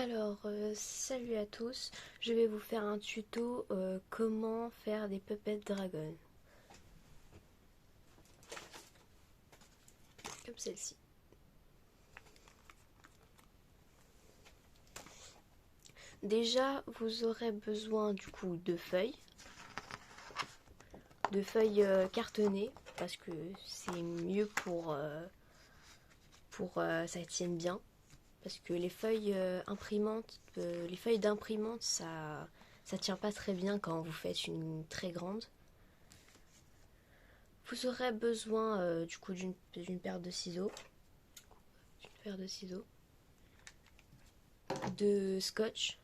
Alors, salut à tous, je vais vous faire un tuto comment faire des puppets dragon. Comme celle-ci. Déjà, vous aurez besoin du coup de feuilles cartonnées, parce que c'est mieux pour ça tienne bien. Parce que les feuilles d'imprimante, ça tient pas très bien quand vous faites une très grande. Vous aurez besoin du coup d'une paire de ciseaux, de scotch,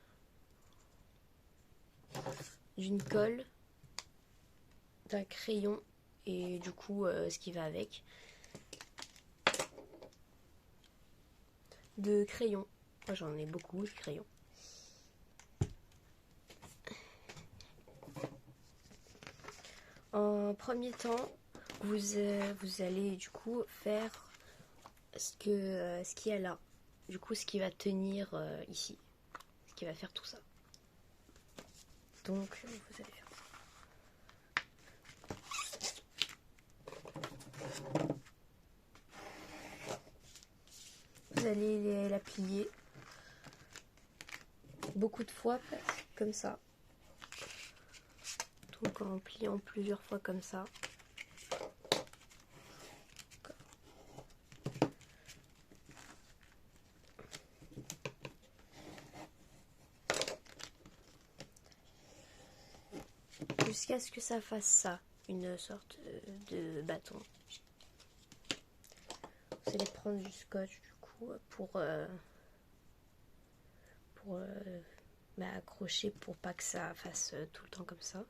d'une colle, d'un crayon et du coup ce qui va avec, de crayons. Moi j'en ai beaucoup de crayons. En premier temps, vous allez du coup faire ce qu'il y a là. Du coup, ce qui va tenir ici. Ce qui va faire tout ça. Donc, vous allez faire ça. Vous allez la plier beaucoup de fois, comme ça. Donc, en pliant plusieurs fois comme ça. Jusqu'à ce que ça fasse ça, une sorte de bâton. Vous allez prendre du scotch du coup pour accrocher pour pas que ça fasse tout le temps comme ça.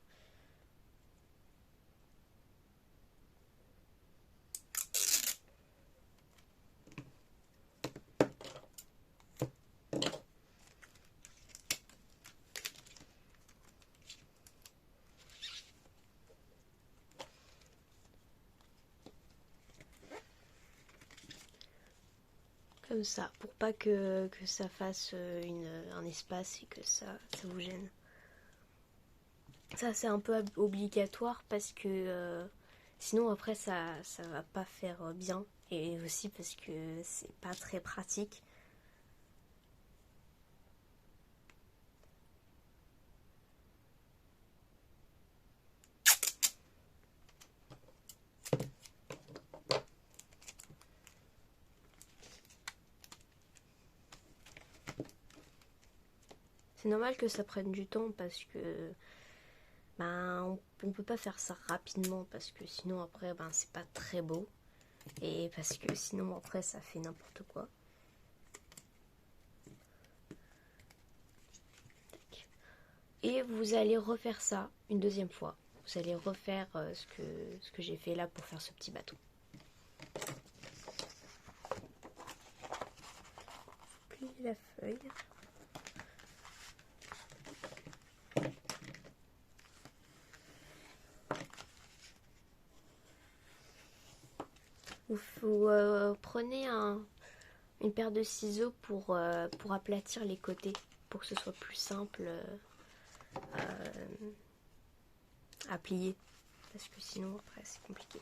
Comme ça, pour pas que ça fasse un espace et que ça vous gêne. Ça c'est un peu obligatoire parce que sinon après ça va pas faire bien. Et aussi parce que c'est pas très pratique. C'est normal que ça prenne du temps parce que on peut pas faire ça rapidement parce que sinon après c'est pas très beau et parce que sinon après ça fait n'importe quoi. Et vous allez refaire ça une deuxième fois. Vous allez refaire ce que j'ai fait là pour faire ce petit bateau. Pliez la feuille. Vous prenez une paire de ciseaux pour aplatir les côtés, pour que ce soit plus simple à plier. Parce que sinon après c'est compliqué.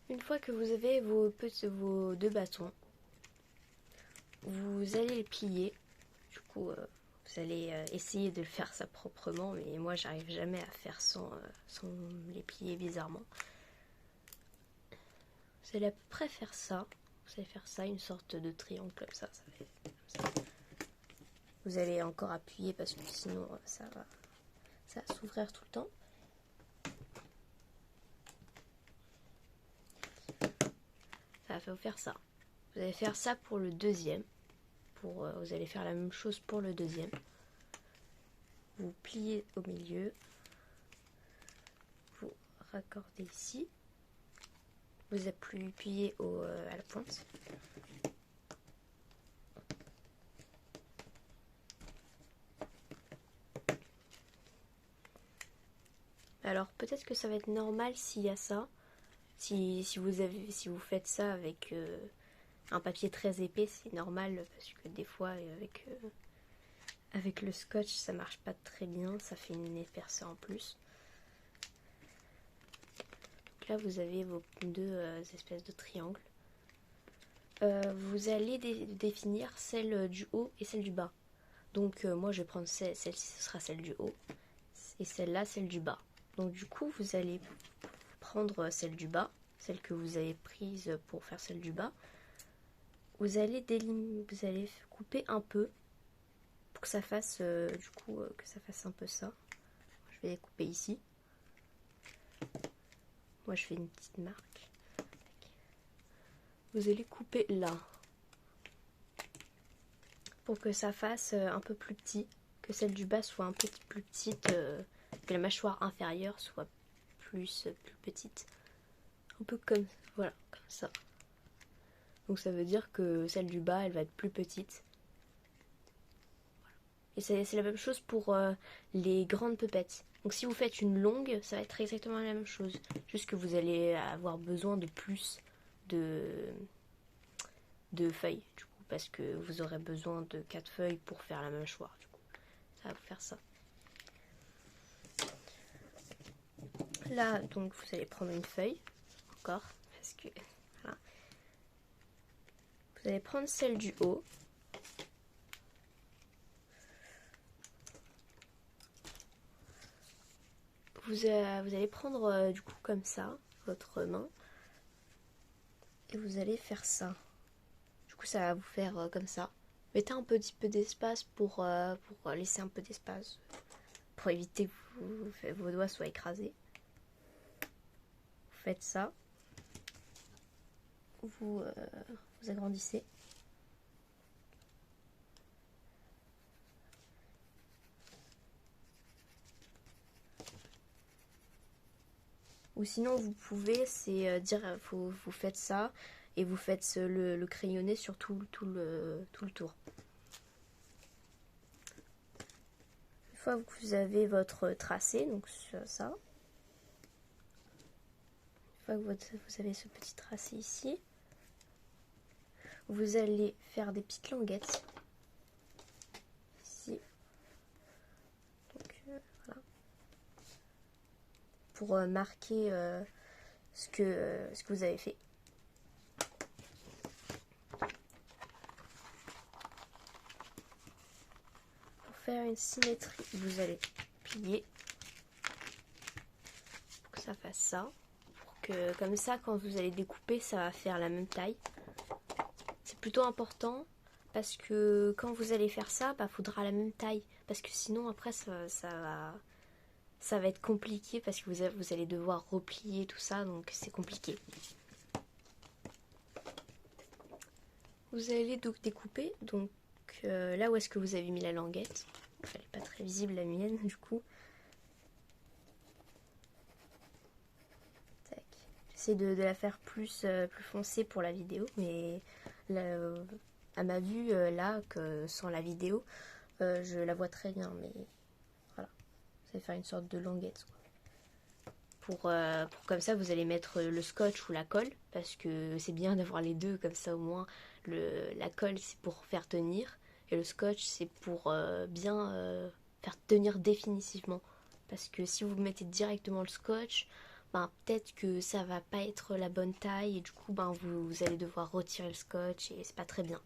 Une fois que vous avez vos deux bâtons, vous allez les plier. Du coup, vous allez essayer de le faire ça proprement, mais moi j'arrive jamais à faire sans les plier bizarrement. Vous allez à peu près faire ça. Vous allez faire ça, une sorte de triangle comme ça. Ça fait comme ça. Vous allez encore appuyer parce que sinon ça va s'ouvrir tout le temps. Ça va vous faire ça. Vous allez faire ça pour le deuxième. Vous allez faire la même chose pour le deuxième. Vous pliez au milieu. Vous raccordez ici. Vous appuyez à la pointe. Alors peut-être que ça va être normal s'il y a ça. Si vous faites ça avec un papier très épais, c'est normal parce que des fois avec le scotch ça marche pas très bien, ça fait une épaisseur en plus. Donc là vous avez vos deux espèces de triangles. Vous allez définir celle du haut et celle du bas. Donc moi je vais prendre celle-ci, ce sera celle du haut, et celle-là celle du bas. Donc du coup vous allez prendre celle du bas, celle que vous avez prise pour faire celle du bas. Vous allez couper un peu pour que ça fasse que ça fasse un peu ça. Je vais les couper ici. Moi je fais une petite marque. Vous allez couper là pour que ça fasse un peu plus petit, que celle du bas soit un peu plus petite, que la mâchoire inférieure soit plus petite. Un peu comme voilà, comme ça. Donc ça veut dire que celle du bas, elle va être plus petite. Et c'est la même chose pour les grandes pepettes. Donc si vous faites une longue, ça va être exactement la même chose. Juste que vous allez avoir besoin de plus de feuilles, du coup, parce que vous aurez besoin de 4 feuilles pour faire la mâchoire. Du coup, ça va vous faire ça. Là, donc, vous allez prendre une feuille, encore, parce que, voilà. Vous allez prendre celle du haut. Vous allez prendre, du coup, comme ça, votre main. Et vous allez faire ça. Du coup, ça va vous faire comme ça. Mettez un petit peu d'espace pour laisser un peu d'espace. Pour éviter que vos doigts soient écrasés. Vous faites ça. Vous agrandissez. Ou sinon vous pouvez, c'est dire, vous faites ça et vous faites le crayonné sur tout le tour. Une fois que vous avez votre tracé, donc ça. Une fois que vous avez ce petit tracé ici, vous allez faire des petites languettes. Ici. Donc voilà. Pour marquer ce que vous avez fait. Pour faire une symétrie, vous allez plier pour que ça fasse ça. Pour que comme ça, quand vous allez découper, ça va faire la même taille. C'est plutôt important parce que quand vous allez faire ça, bah, faudra la même taille. Parce que sinon, après, ça va être compliqué parce que vous allez devoir replier tout ça, donc c'est compliqué. Vous allez donc découper, donc là où est-ce que vous avez mis la languette. Elle n'est pas très visible la mienne du coup. J'essaie de la faire plus foncée pour la vidéo, mais à ma vue là, que sans la vidéo, je la vois très bien, mais voilà. Vous allez faire une sorte de languette, quoi. Pour comme ça vous allez mettre le scotch ou la colle, parce que c'est bien d'avoir les deux, comme ça au moins la colle c'est pour faire tenir Et le scotch, c'est pour bien faire tenir définitivement. Parce que si vous mettez directement le scotch, ben, peut-être que ça va pas être la bonne taille et du coup ben, vous allez devoir retirer le scotch et c'est pas très bien.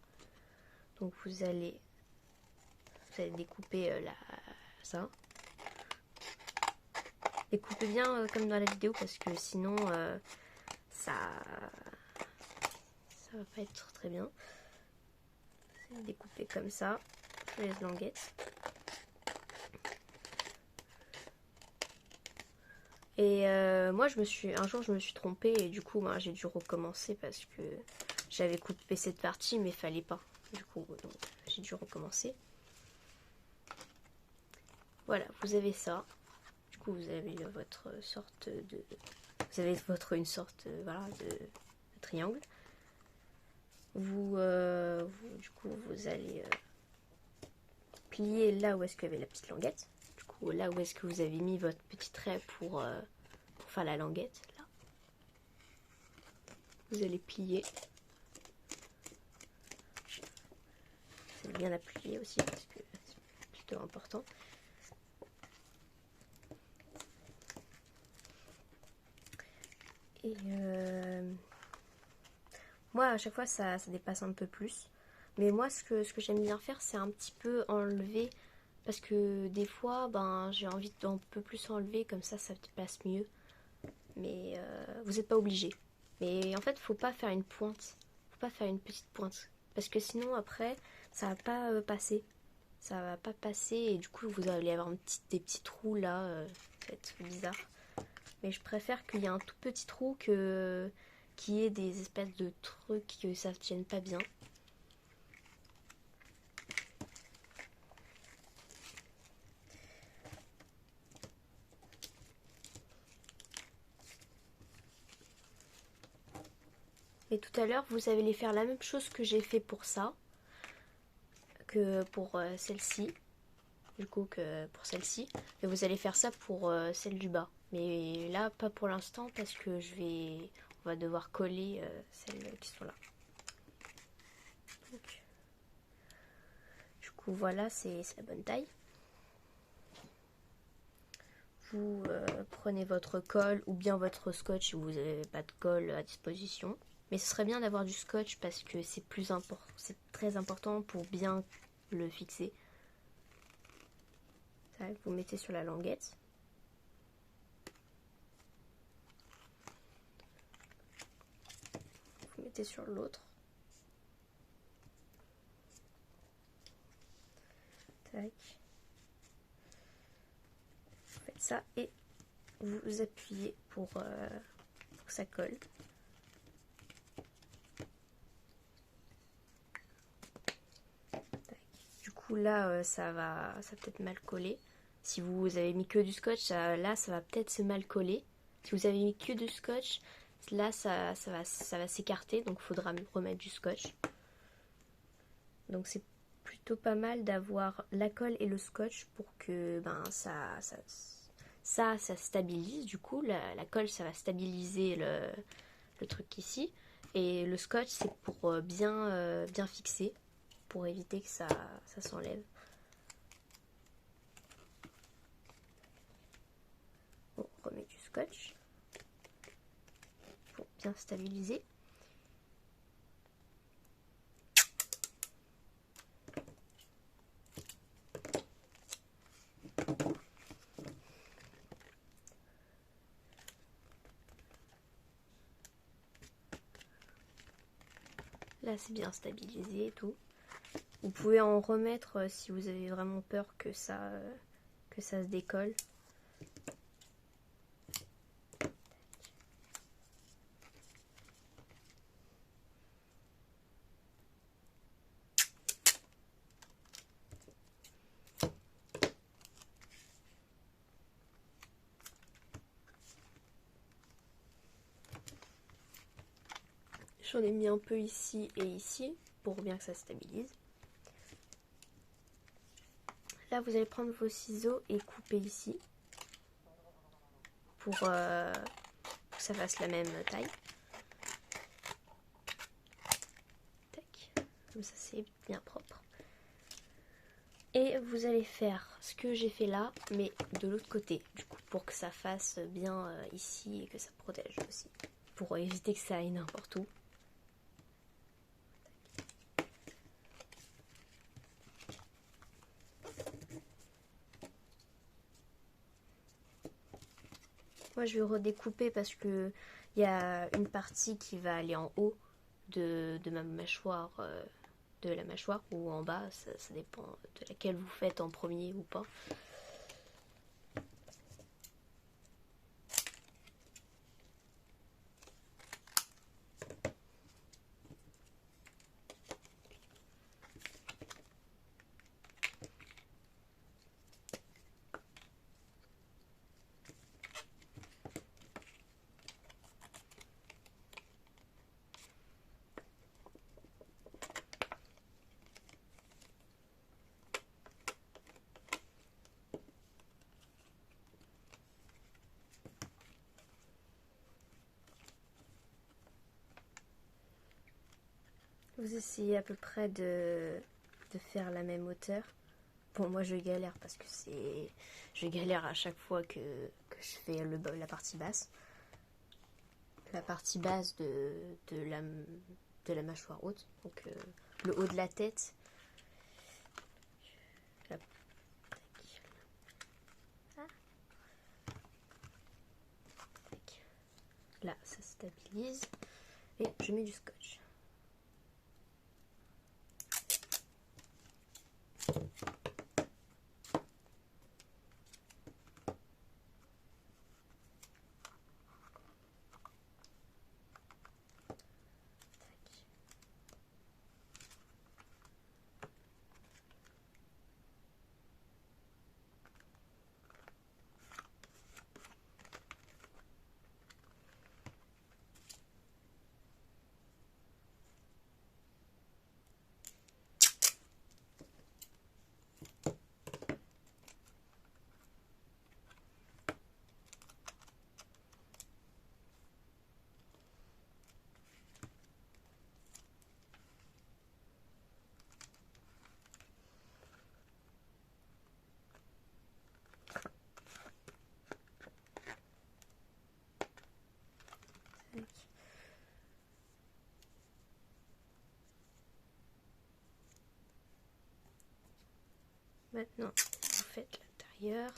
Donc vous allez découper ça. Découpez bien comme dans la vidéo parce que sinon ça va pas être très bien. Découper comme ça les languettes. Et moi un jour je me suis trompée et du coup ben, j'ai dû recommencer parce que j'avais coupé cette partie mais fallait pas. Du coup donc j'ai dû recommencer. Voilà, vous avez ça. Du coup vous avez votre sorte de... Vous avez une sorte voilà, de triangle. Du coup vous allez plier là où est-ce qu'il y avait la petite languette. Du coup là où est-ce que vous avez mis votre petit trait pour faire la languette. Là. Vous allez plier. C'est bien appliqué aussi parce que c'est plutôt important. Et moi à chaque fois ça dépasse un peu plus. Mais moi ce que j'aime bien faire c'est un petit peu enlever parce que des fois ben j'ai envie d'un peu plus enlever comme ça dépasse mieux. Mais vous n'êtes pas obligé. Mais en fait faut pas faire une pointe. Faut pas faire une petite pointe. Parce que sinon après ça va pas passer. Ça va pas passer et du coup vous allez avoir des petits trous là. Ça va être bizarre. Mais je préfère qu'il y ait un tout petit trou que qu'il y ait des espèces de trucs que ça ne tienne pas bien. Et tout à l'heure, vous allez faire la même chose que j'ai fait pour ça, que pour celle-ci, du coup que pour celle-ci. Et vous allez faire ça pour celle du bas. Mais là, pas pour l'instant parce que on va devoir coller celles qui sont là. Donc, du coup, voilà, c'est la bonne taille. Vous prenez votre colle ou bien votre scotch si vous n'avez pas de colle à disposition. Mais ce serait bien d'avoir du scotch parce que c'est très important pour bien le fixer. Ça, vous mettez sur la languette. Vous mettez sur l'autre. Tac. Vous faites ça et vous appuyez pour que ça colle. Tac. Du coup là ça va peut-être mal coller. Si vous avez mis que du scotch, là ça va peut-être se mal coller. Si vous avez mis que du scotch, là ça va s'écarter, donc il faudra remettre du scotch. Donc c'est plutôt pas mal d'avoir la colle et le scotch pour que ben, ça stabilise. Du coup, la colle, ça va stabiliser le truc ici. Et le scotch, c'est pour bien fixer, pour éviter que ça s'enlève. On remet du scotch pour bien stabiliser. Là, c'est bien stabilisé et tout. Vous pouvez en remettre si vous avez vraiment peur que ça se décolle. J'en ai mis un peu ici et ici pour bien que ça stabilise. Là, vous allez prendre vos ciseaux et couper ici pour que ça fasse la même taille. Tac. Comme ça, c'est bien propre. Et vous allez faire ce que j'ai fait là, mais de l'autre côté, du coup, pour que ça fasse bien ici et que ça protège aussi. Pour éviter que ça aille n'importe où. Moi je vais redécouper parce que il y a une partie qui va aller en haut de ma mâchoire, de la mâchoire, ou en bas, ça dépend de laquelle vous faites en premier ou pas. Vous essayez à peu près de faire la même hauteur. Bon, moi je galère parce que c'est. Je galère à chaque fois que je fais la partie basse. La partie basse de la mâchoire haute. Donc le haut de la tête. La- Là, ça stabilise. Et je mets du scotch. Maintenant, vous faites l'intérieur.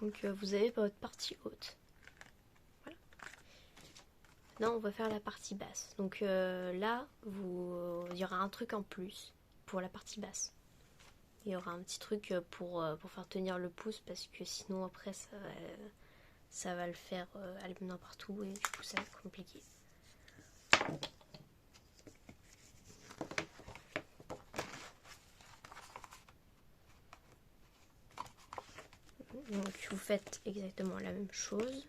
Donc vous avez votre partie haute. Voilà. Maintenant on va faire la partie basse. Donc là, il y aura un truc en plus pour la partie basse. Il y aura un petit truc pour faire tenir le pouce parce que sinon après ça va le faire aller n'importe où et du coup ça va être compliqué. Donc vous faites exactement la même chose.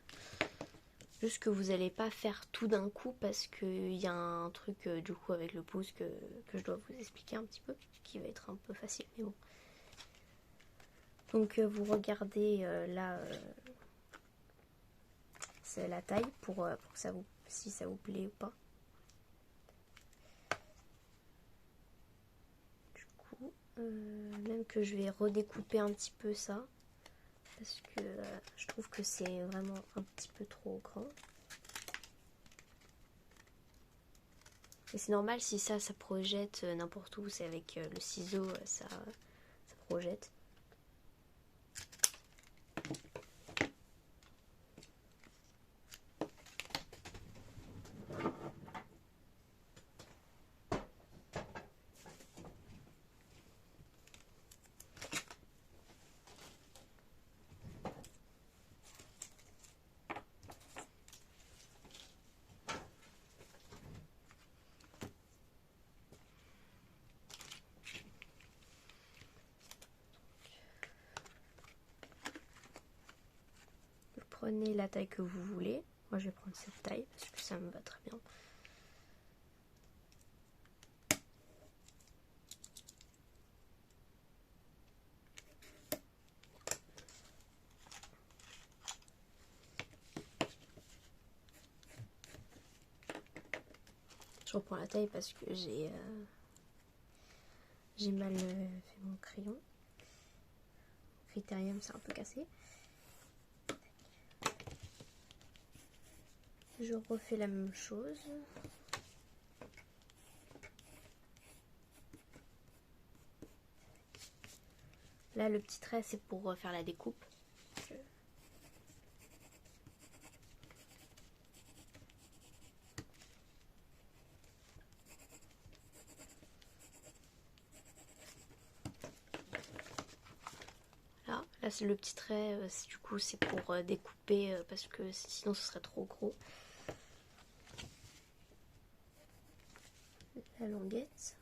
Juste que vous n'allez pas faire tout d'un coup parce qu'il y a un truc du coup avec le pouce que je dois vous expliquer un petit peu, qui va être un peu facile, mais bon. Donc vous regardez là, c'est la taille pour que ça vous, si ça vous plaît ou pas. Du coup, même que je vais redécouper un petit peu ça. Parce que je trouve que c'est vraiment un petit peu trop grand. Et c'est normal si ça projette n'importe où, c'est avec le ciseau, ça projette. prenez la taille que vous voulez. Moi je vais prendre cette taille parce que ça me va très bien. Je reprends la taille parce que j'ai mal fait mon crayon. Critérium c'est un peu cassé. Je refais la même chose. Là le petit trait c'est pour faire la découpe. Là c'est le petit trait, du coup c'est pour découper parce que sinon ce serait trop gros. La languette.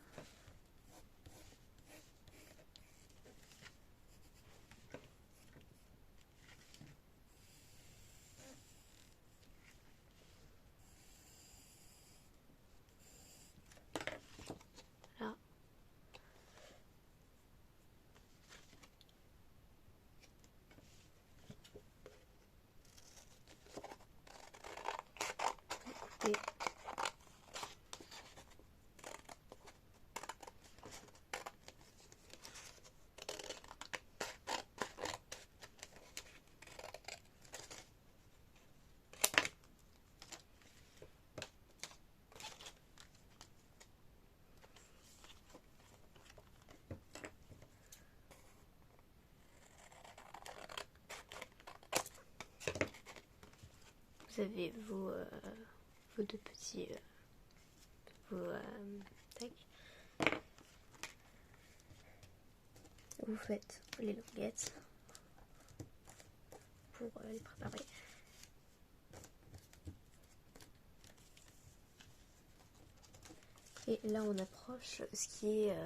Là. Découper. Vous avez vos deux petits tac. Vous faites les languettes pour les préparer. Et là on approche ce qui est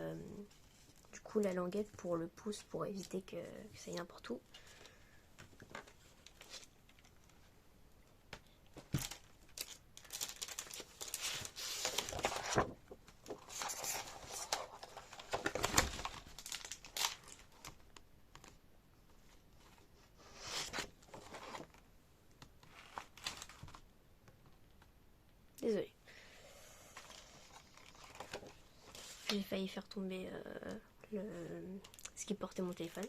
du coup la languette pour le pouce pour éviter que ça aille n'importe où. Désolée. J'ai failli faire tomber ce qui portait mon téléphone.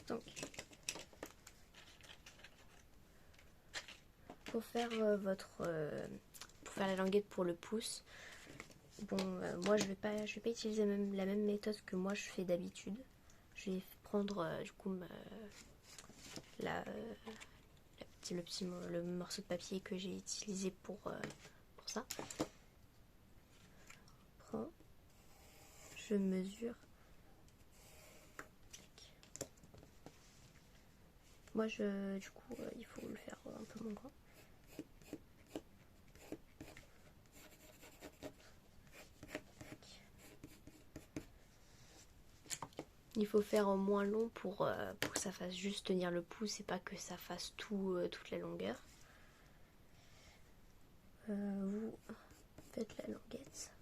Donc, pour faire pour faire la languette pour le pouce, bon, moi je vais pas utiliser la même méthode que moi je fais d'habitude. Je vais prendre du coup le morceau de papier que j'ai utilisé pour ça. Je mesure. Moi du coup il faut le faire un peu moins grand. Il faut faire en moins long pour que ça fasse juste tenir le pouce et pas que ça fasse toute la longueur. Vous faites la languette.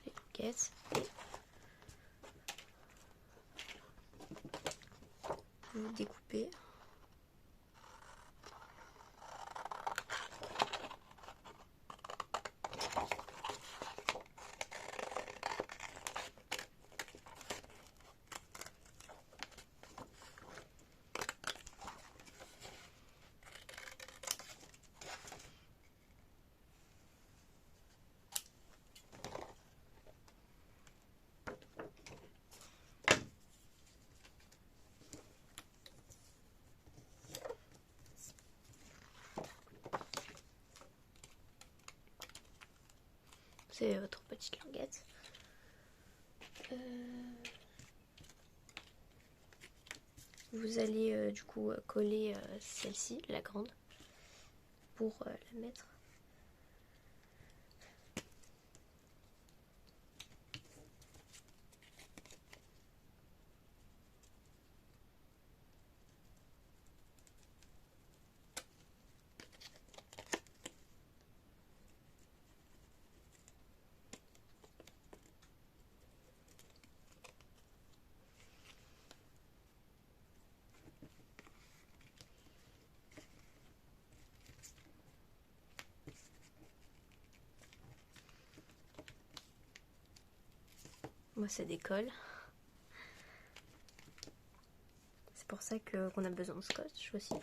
Les languettes. Et vous découpez. c'est votre petite languette. Vous allez du coup coller celle-ci, la grande, pour la mettre. Moi ça décolle. C'est pour ça qu'on a besoin de scotch aussi.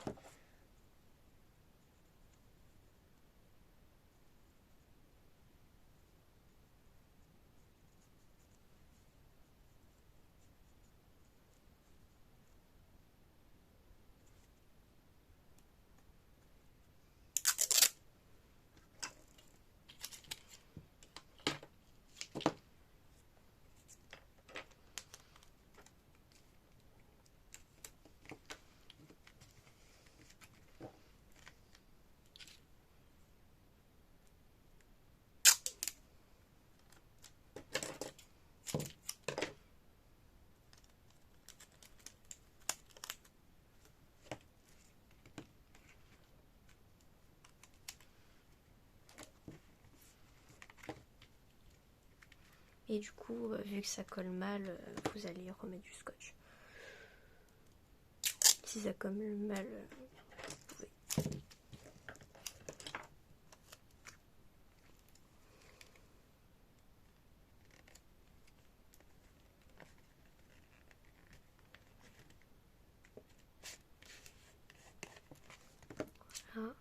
Et du coup, vu que ça colle mal, vous allez remettre du scotch. Si ça colle mal, vous pouvez. Voilà.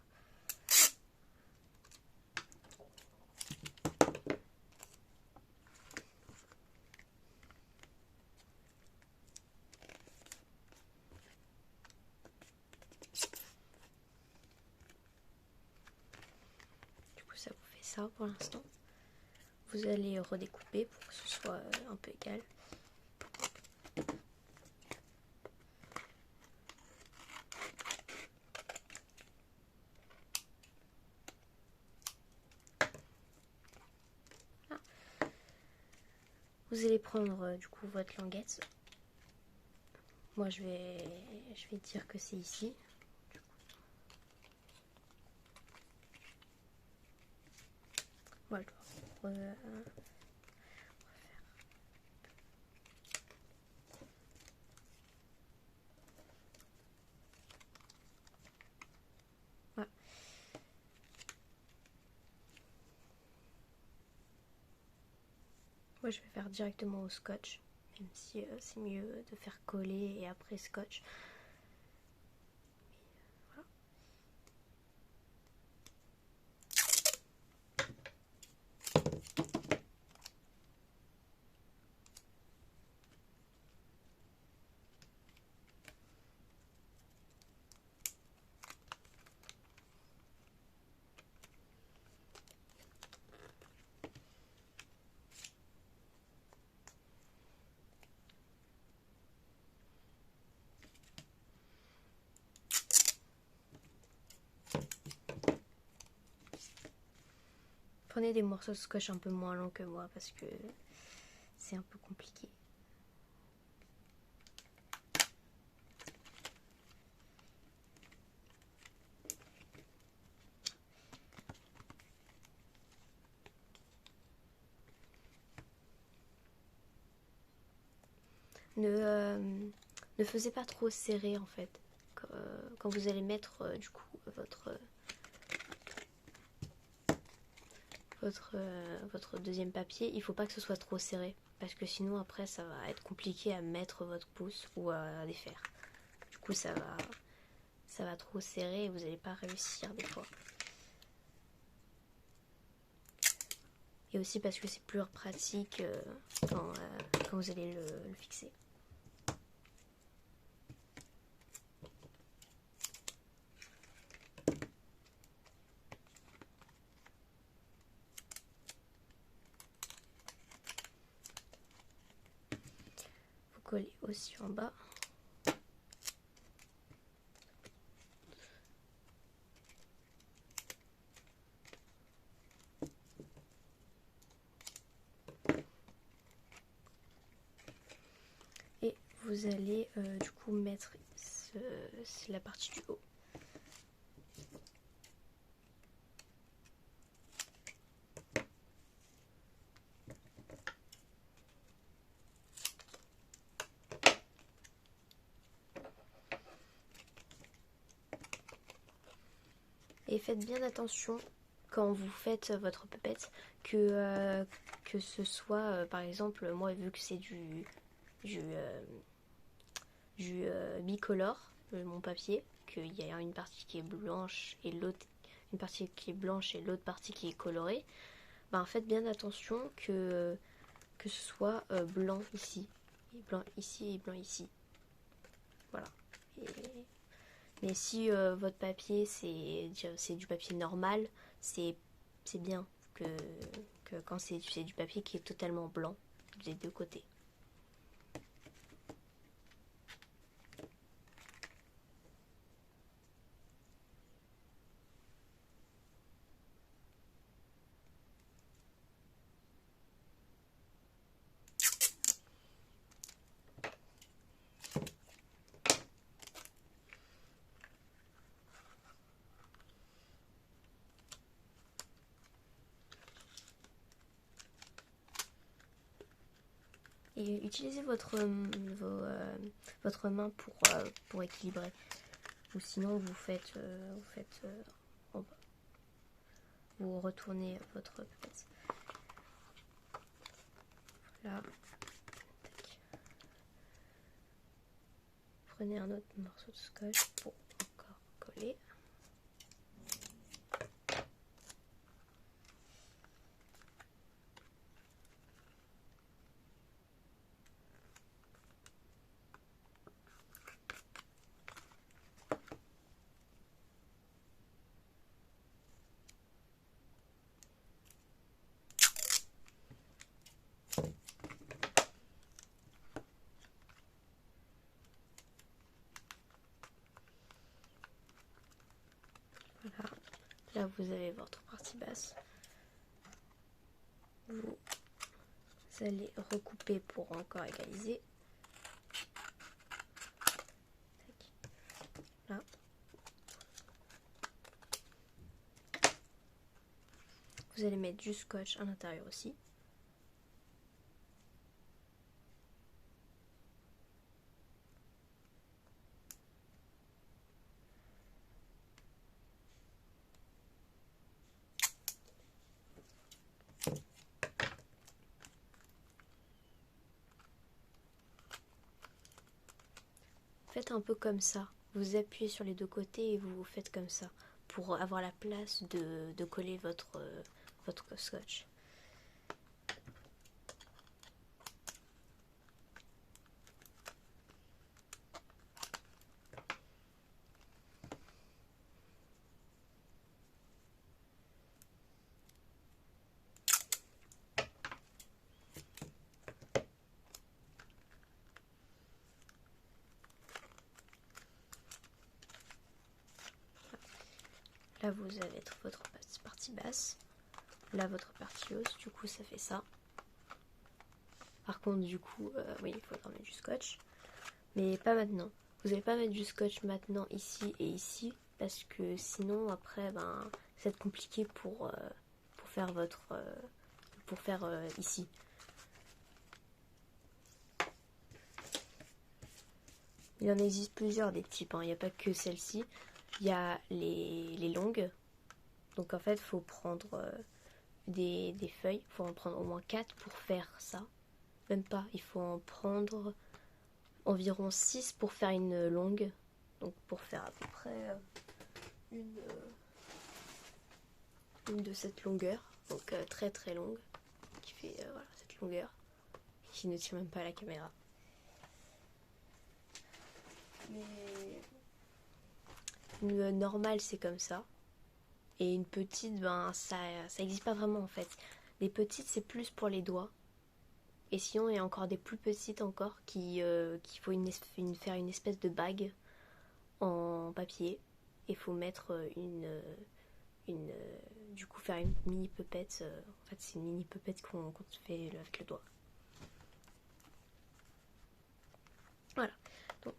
Du coup, ça vous fait ça pour l'instant. Vous allez redécouper pour que ce soit un peu égal. Voilà. Vous allez prendre du coup votre languette. Moi je vais dire que c'est ici. Voilà. Voilà. Moi je vais faire directement au scotch, même si c'est mieux de faire coller et après scotch. Prenez des morceaux de scotch un peu moins longs que moi parce que c'est un peu compliqué. Ne faisez pas trop serré en fait. Quand vous allez mettre du coup votre deuxième papier, il faut pas que ce soit trop serré parce que sinon après ça va être compliqué à mettre votre pouce ou à défaire. Du coup ça va trop serrer et vous n'allez pas réussir des fois. Et aussi parce que c'est plus pratique quand vous allez le fixer. coller aussi en bas. Et vous allez du coup mettre la partie du haut. Et faites bien attention quand vous faites votre pupette que ce soit, par exemple, moi vu que c'est du bicolore, mon papier, qu'il y a une partie qui est blanche et l'autre, une partie qui est blanche et l'autre partie qui est colorée, ben faites bien attention que ce soit blanc ici, et blanc ici et blanc ici. Voilà. Mais si votre papier c'est du papier normal, c'est bien que quand c'est du papier qui est totalement blanc des deux côtés. Et utilisez votre main pour équilibrer. Ou sinon vous faites en bas. Vous retournez votre pipette. Voilà. Tac. Prenez un autre morceau de scotch pour encore coller. Voilà. Là vous avez votre partie basse. Vous allez recouper pour encore égaliser. Là. Vous allez mettre du scotch à l'intérieur aussi. Faites un peu comme ça. Vous appuyez sur les deux côtés et vous faites comme ça pour avoir la place de coller votre scotch. Là vous allez être votre partie basse, là votre partie haute, du coup ça fait ça. Par contre du coup, oui il faudra mettre du scotch, mais pas maintenant. Vous n'allez pas mettre du scotch maintenant ici et ici, parce que sinon après ben ça va être compliqué pour faire ici. Il en existe plusieurs des types, hein. Il n'y a pas que celle-ci. Il y a les longues. Donc en fait, il faut prendre des feuilles. Il faut en prendre au moins 4 pour faire ça. Même pas, il faut en prendre environ 6 pour faire une longue. Donc pour faire à peu près une de cette longueur. Donc très très longue. Qui fait voilà, cette longueur. Qui ne tient même pas à la caméra. Mais une normale c'est comme ça. Et une petite, ben ça existe pas vraiment en fait. Les petites c'est plus pour les doigts. Et sinon, il y a encore des plus petites encore qu'il faut faire une espèce de bague en papier. Il faut mettre du coup faire une mini pupette. En fait, c'est une mini pupette qu'on fait avec le doigt. Voilà. Donc,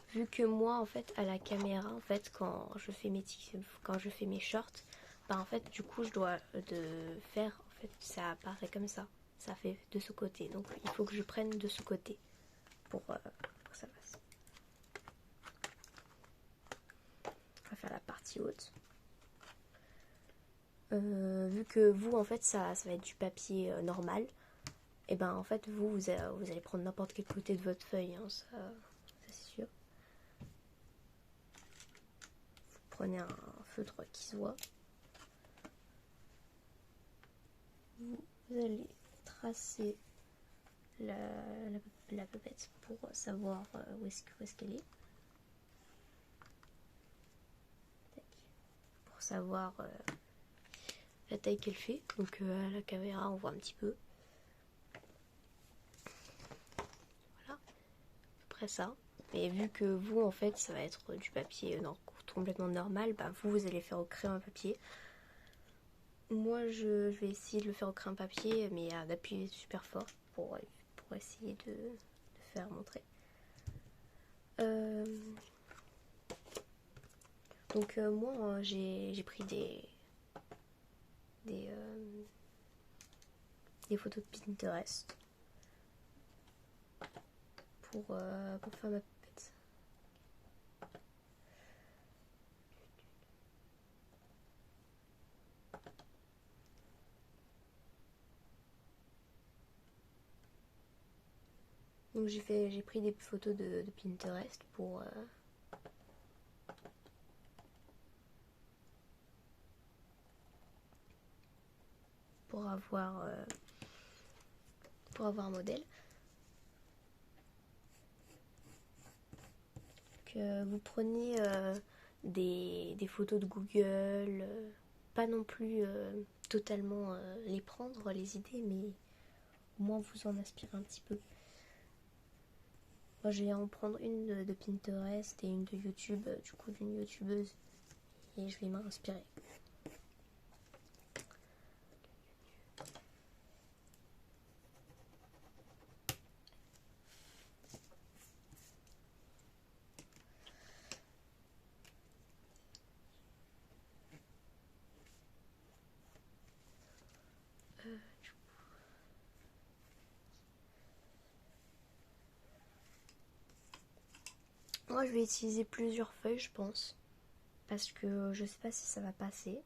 vu que moi, en fait, à la caméra, en fait, quand je fais mes shorts, bah en fait, du coup, je dois de faire, en fait, ça apparaît comme ça fait de ce côté. Donc, il faut que je prenne de ce côté pour que ça passe. On va faire la partie haute. Vu que vous, en fait, ça va être du papier normal, et ben en fait, vous allez prendre n'importe quel côté de votre feuille, hein, ça c'est sûr. Vous prenez un feutre qui se voit. Vous allez tracer la pupette pour savoir où est-ce qu'elle est. Pour savoir la taille qu'elle fait. Donc à la caméra, on voit un petit peu. Voilà, à peu près ça. Et vu que vous, en fait, ça va être du papier complètement normal, bah, vous allez faire au crayon à papier. Moi, je vais essayer de le faire au crayon papier, mais d'appuyer super fort pour essayer de faire montrer. Donc moi, j'ai pris des, des photos de Pinterest pour faire ma pupette. Donc j'ai pris des photos de Pinterest pour avoir un modèle. Que vous prenez des photos de Google, pas non plus totalement les prendre les idées, mais au moins vous en inspirez un petit peu. Moi je vais en prendre une de Pinterest et une de YouTube, du coup d'une youtubeuse, et je vais m'en inspirer. Moi je vais utiliser plusieurs feuilles je pense, parce que je sais pas si ça va passer.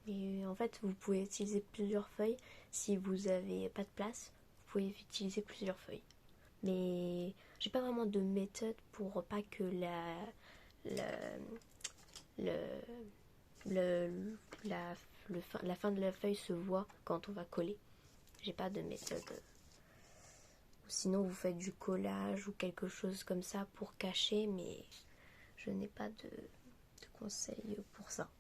Mais en fait vous pouvez utiliser plusieurs feuilles. Si vous avez pas de place, vous pouvez utiliser plusieurs feuilles. Mais j'ai pas vraiment de méthode pour pas que la, le, la fin de la feuille se voit quand on va coller. J'ai pas de méthode. Sinon vous faites du collage ou quelque chose comme ça pour cacher, mais je n'ai pas de conseils pour ça.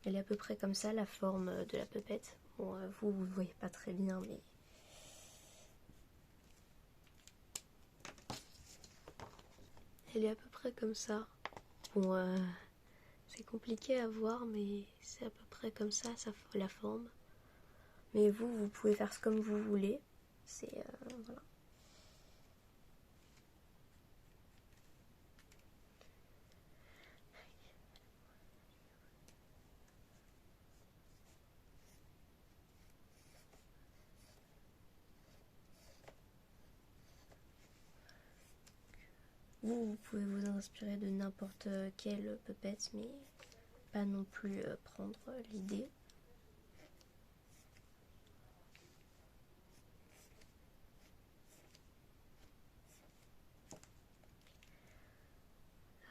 Elle est à peu près comme ça, la forme de la pupette. Bon, vous ne voyez pas très bien, mais... Elle est à peu près comme ça. Bon, c'est compliqué à voir, mais c'est à peu près comme ça, la forme. Mais vous pouvez faire comme vous voulez. C'est... voilà. Vous pouvez vous inspirer de n'importe quelle pupette, mais pas non plus prendre l'idée.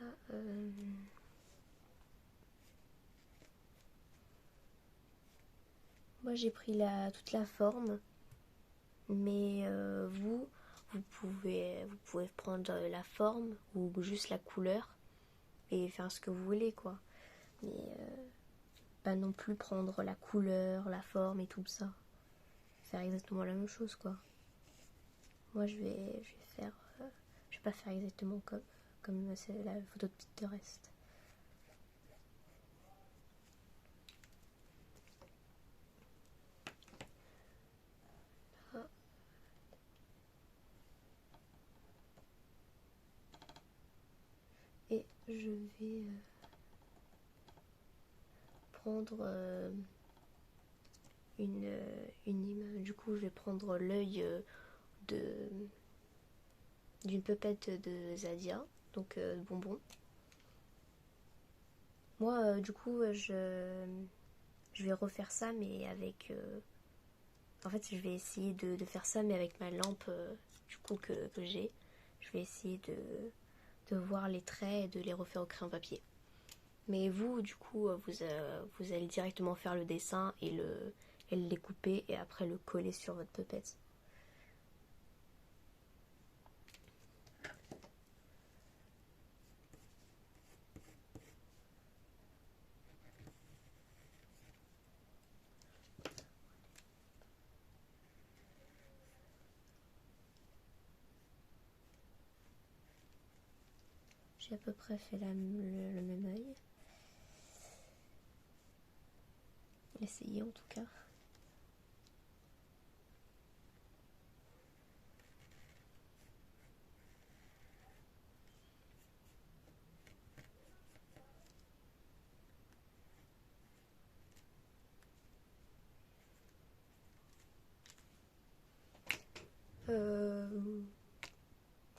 Là, Moi j'ai pris toute la forme, mais vous pouvez prendre la forme ou juste la couleur et faire ce que vous voulez quoi. Mais pas non plus prendre la couleur, la forme et tout ça. Faire exactement la même chose quoi. Moi je vais faire, je vais pas faire exactement comme c'est la photo de Pinterest. Et je vais prendre une image. Du coup, je vais prendre l'œil de d'une pupette de Zadia, donc bonbon. Moi, du coup, je vais refaire ça, mais avec. En fait, je vais essayer de faire ça, mais avec ma lampe du coup que j'ai. Je vais essayer de voir les traits et de les refaire au crayon papier. Mais vous, du coup, vous allez directement faire le dessin et le découper et après le coller sur votre pupette. J'ai à peu près fait le même œil. Essayez en tout cas.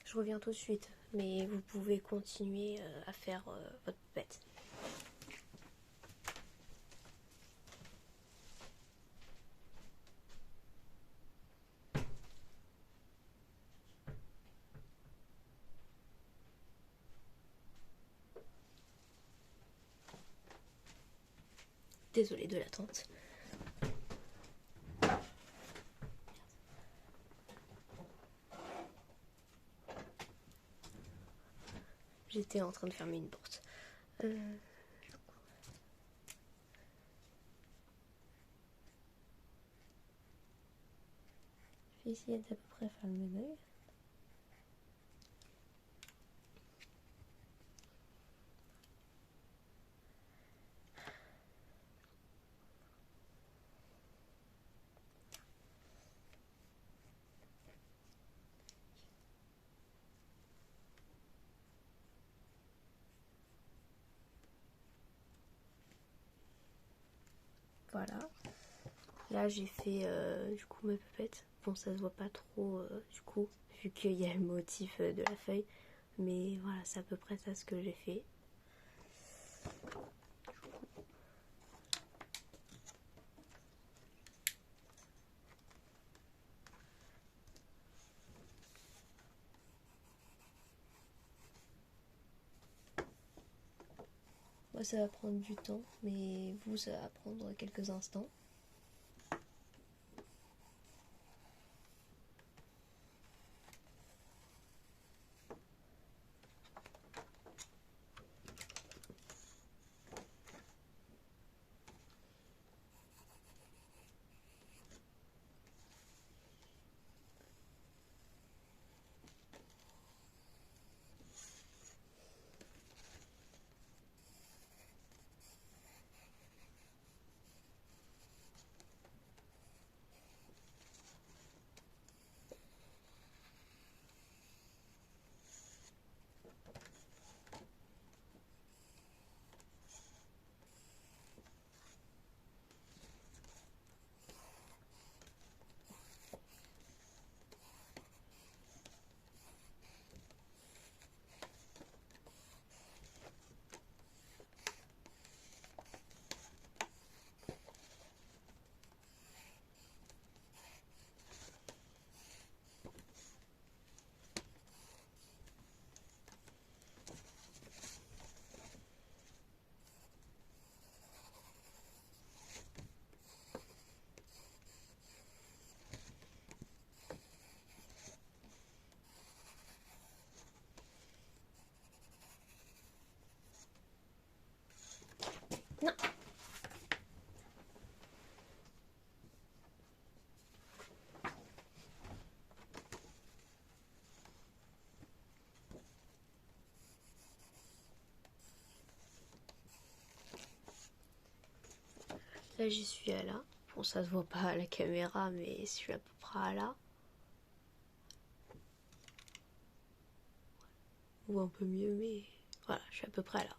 Je reviens tout de suite, mais vous pouvez continuer à faire votre pupette. Désolée de l'attente. J'étais en train de fermer une porte. Je vais essayer d'à peu près faire le même œil. Voilà. Là j'ai fait du coup mes pupettes. Bon ça se voit pas trop du coup vu qu'il y a le motif de la feuille. Mais voilà c'est à peu près ça ce que j'ai fait. Moi ça va prendre du temps mais vous ça va prendre quelques instants. Là j'y suis à là. Bon ça se voit pas à la caméra mais je suis à peu près à là. Ou un peu mieux mais voilà, je suis à peu près à là.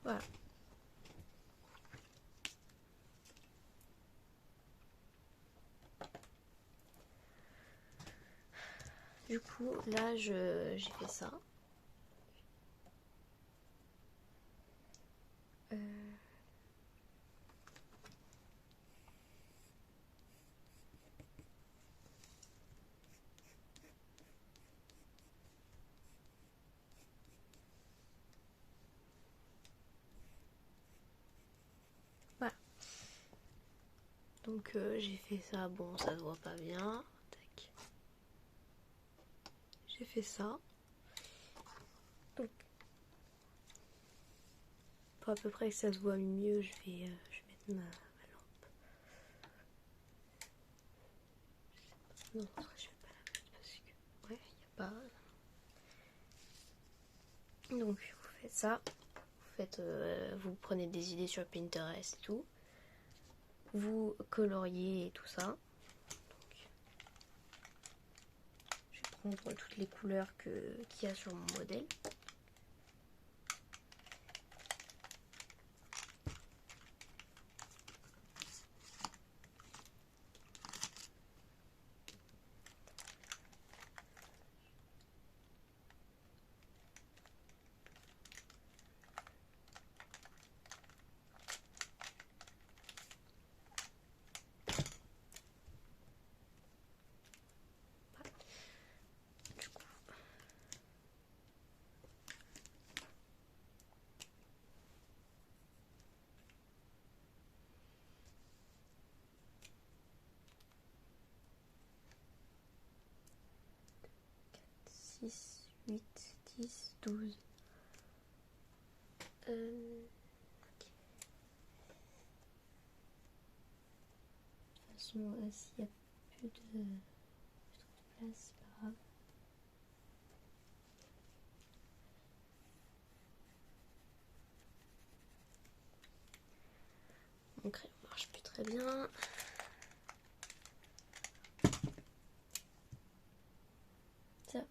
Voilà. Du coup, là, j'ai fait ça. Voilà. Donc, j'ai fait ça. Bon, ça se voit pas bien. Tac. J'ai fait ça. Donc, pour à peu près que ça se voit mieux, je vais mettre ma lampe. Non, je vais pas la mettre parce que... Ouais, il n'y a pas... Donc, vous faites ça. Vous prenez des idées sur Pinterest et tout. Vous coloriez et tout ça. Donc, je vais prendre toutes les couleurs qu'il y a sur mon modèle. Du coup, 6, 8, 10, 12. Ok. De toute façon, s'il n'y a plus de place, c'est pas grave. Mon crayon marche plus très bien. Ça.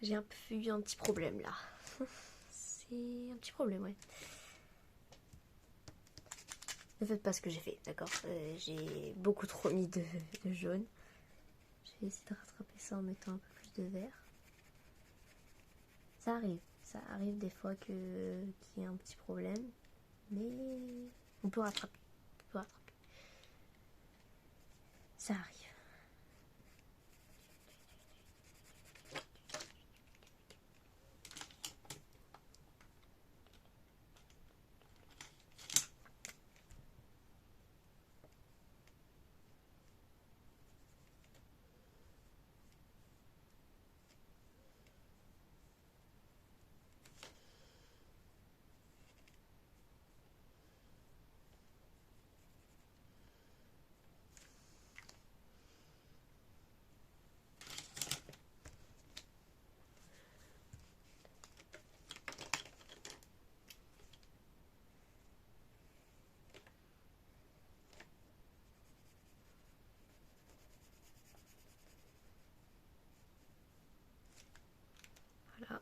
J'ai un peu eu un petit problème là. C'est un petit problème, ouais. Ne faites pas ce que j'ai fait, d'accord? J'ai beaucoup trop mis de jaune. Je vais essayer de rattraper ça en mettant un peu plus de vert. Ça arrive des fois qu'il y ait un petit problème, mais on peut rattraper. On peut rattraper. Ça arrive. Voilà.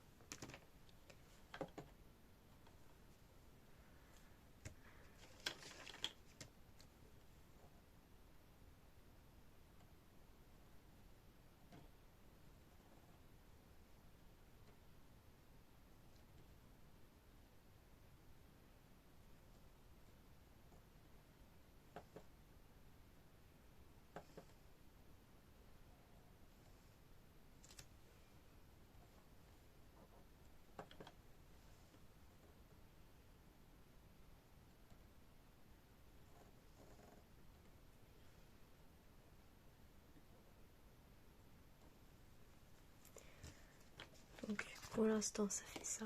Donc pour l'instant ça fait ça.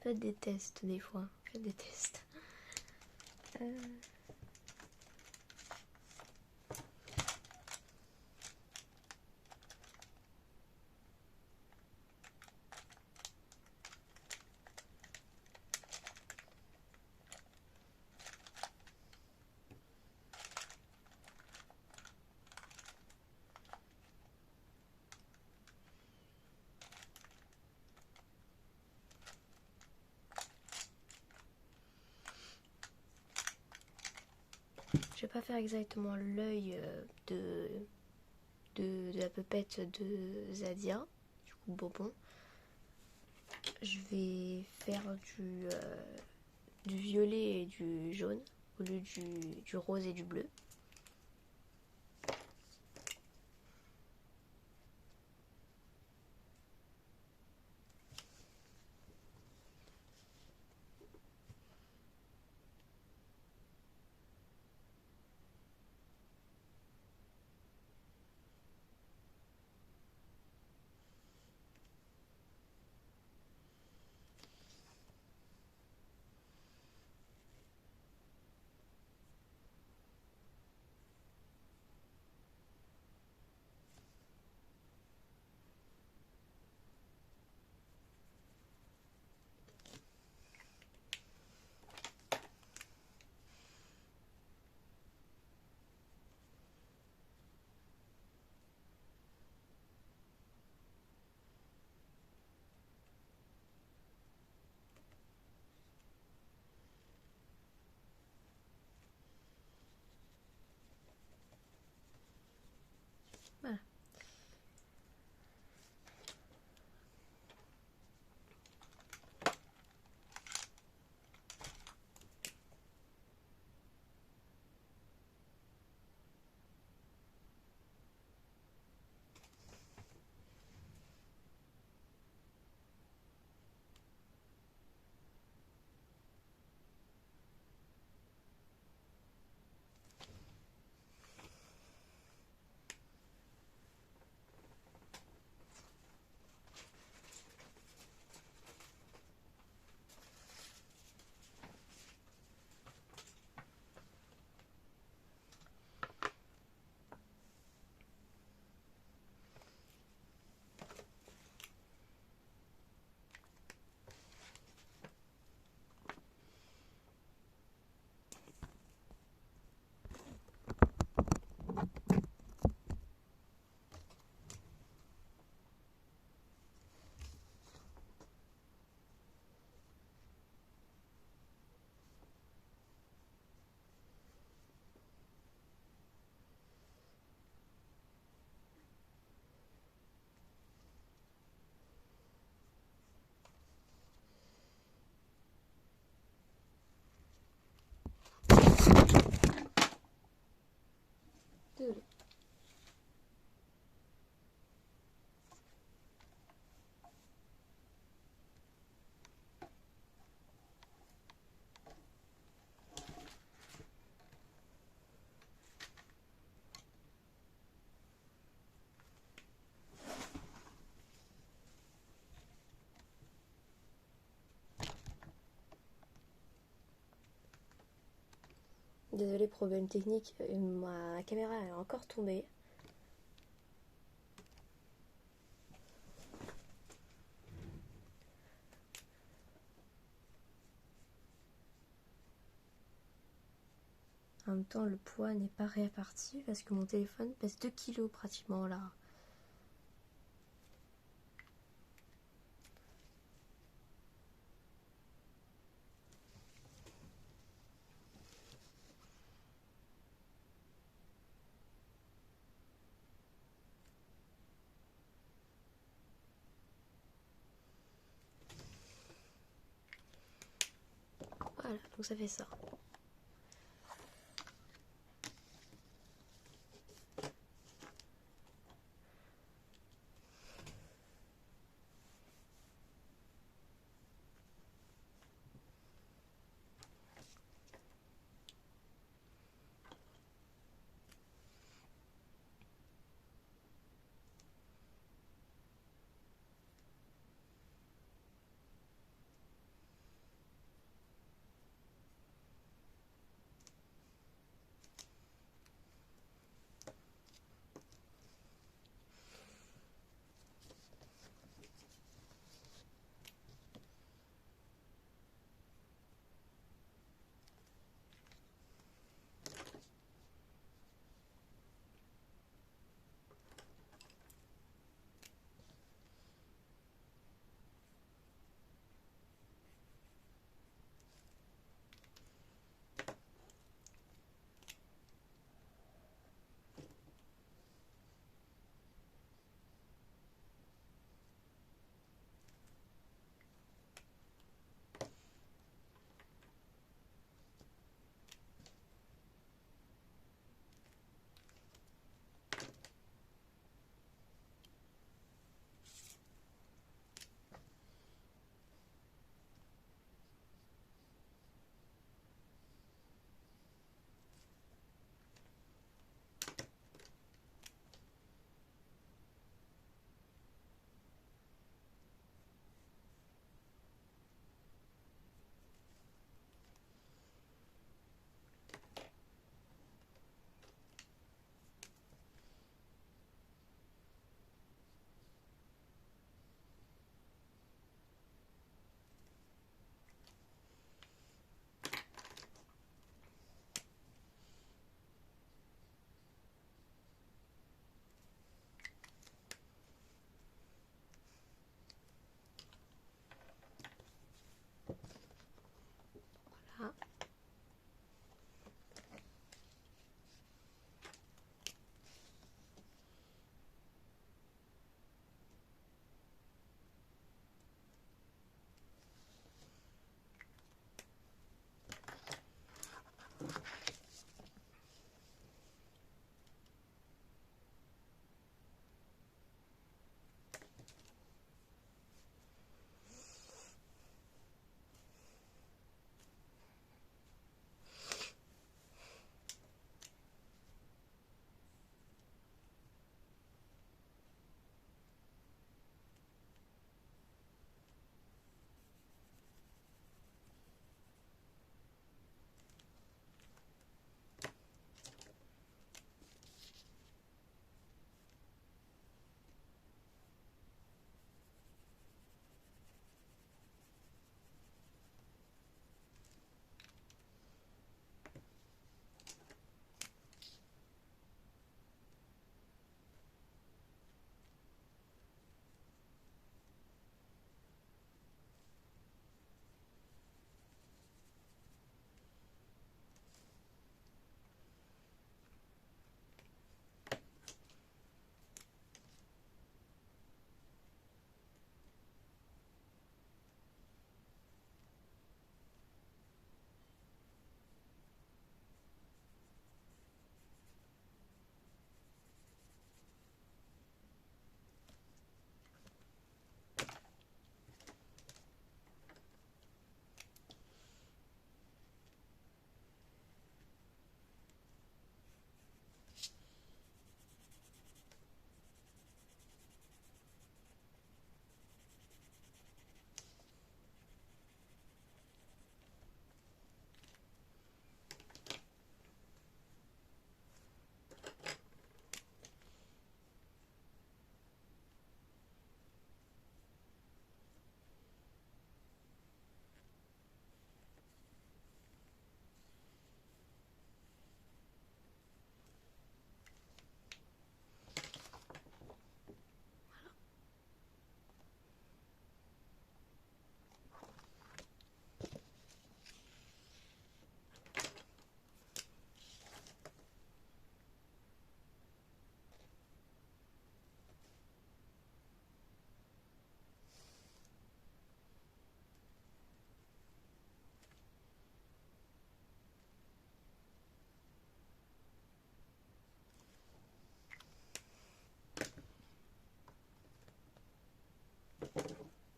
Faites des tests des fois. Faites des tests. Je vais pas faire exactement l'œil de la pupette de Zadia, du coup Bobon. Je vais faire du violet et du jaune au lieu du rose et du bleu. Désolée, problème technique, ma caméra est encore tombée. En même temps, le poids n'est pas réparti parce que mon téléphone pèse 2 kilos pratiquement là. Voilà, donc ça fait ça.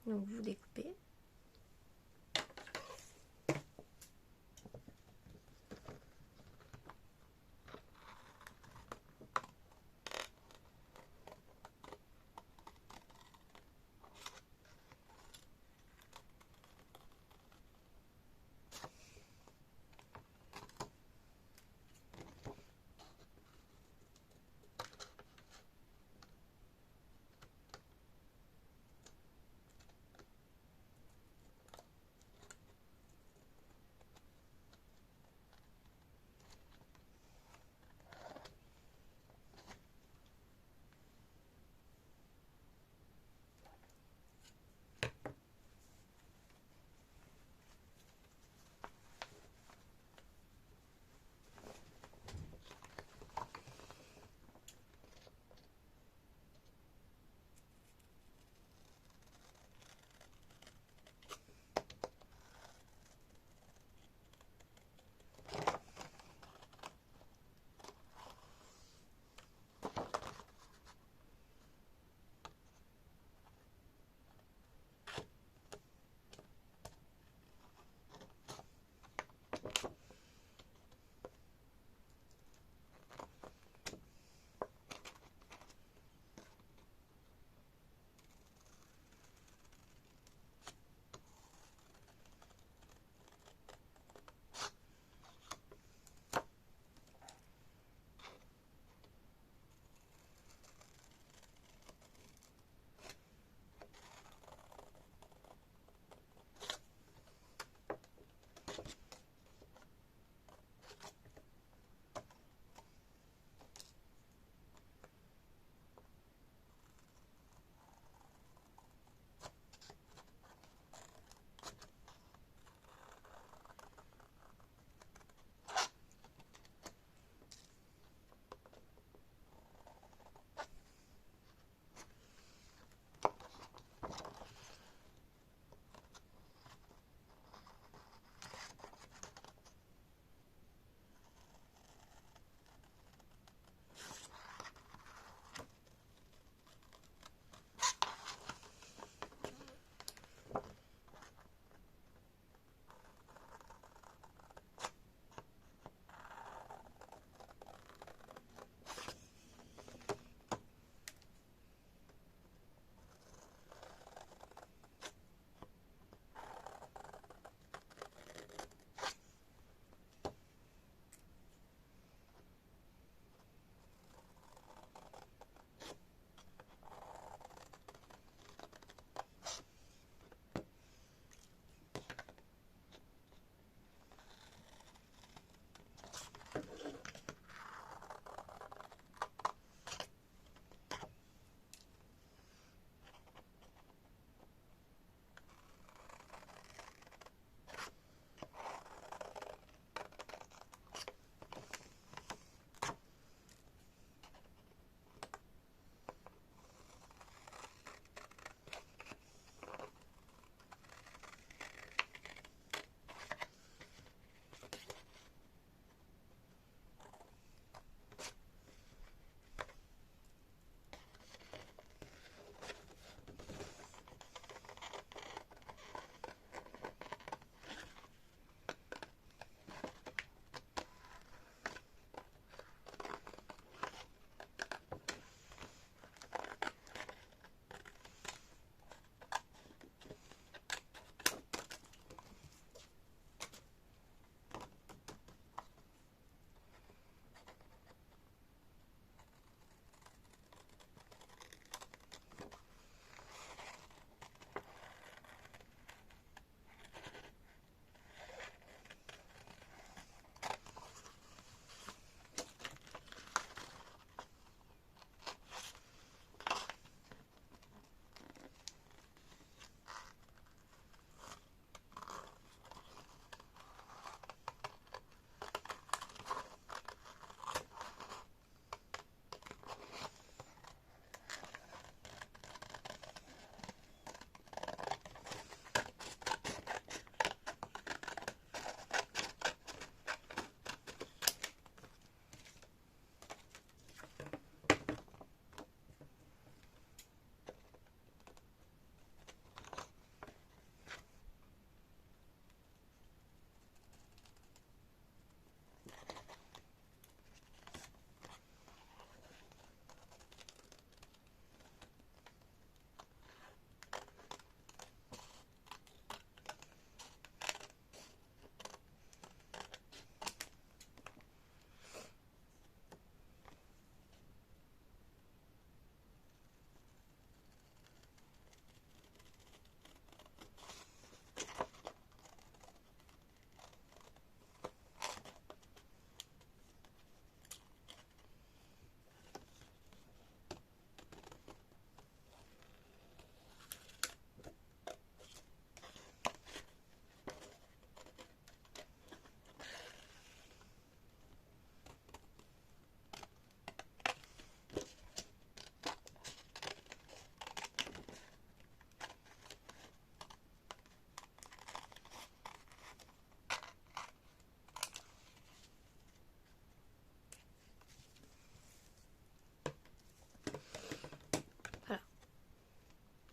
Donc vous découpez.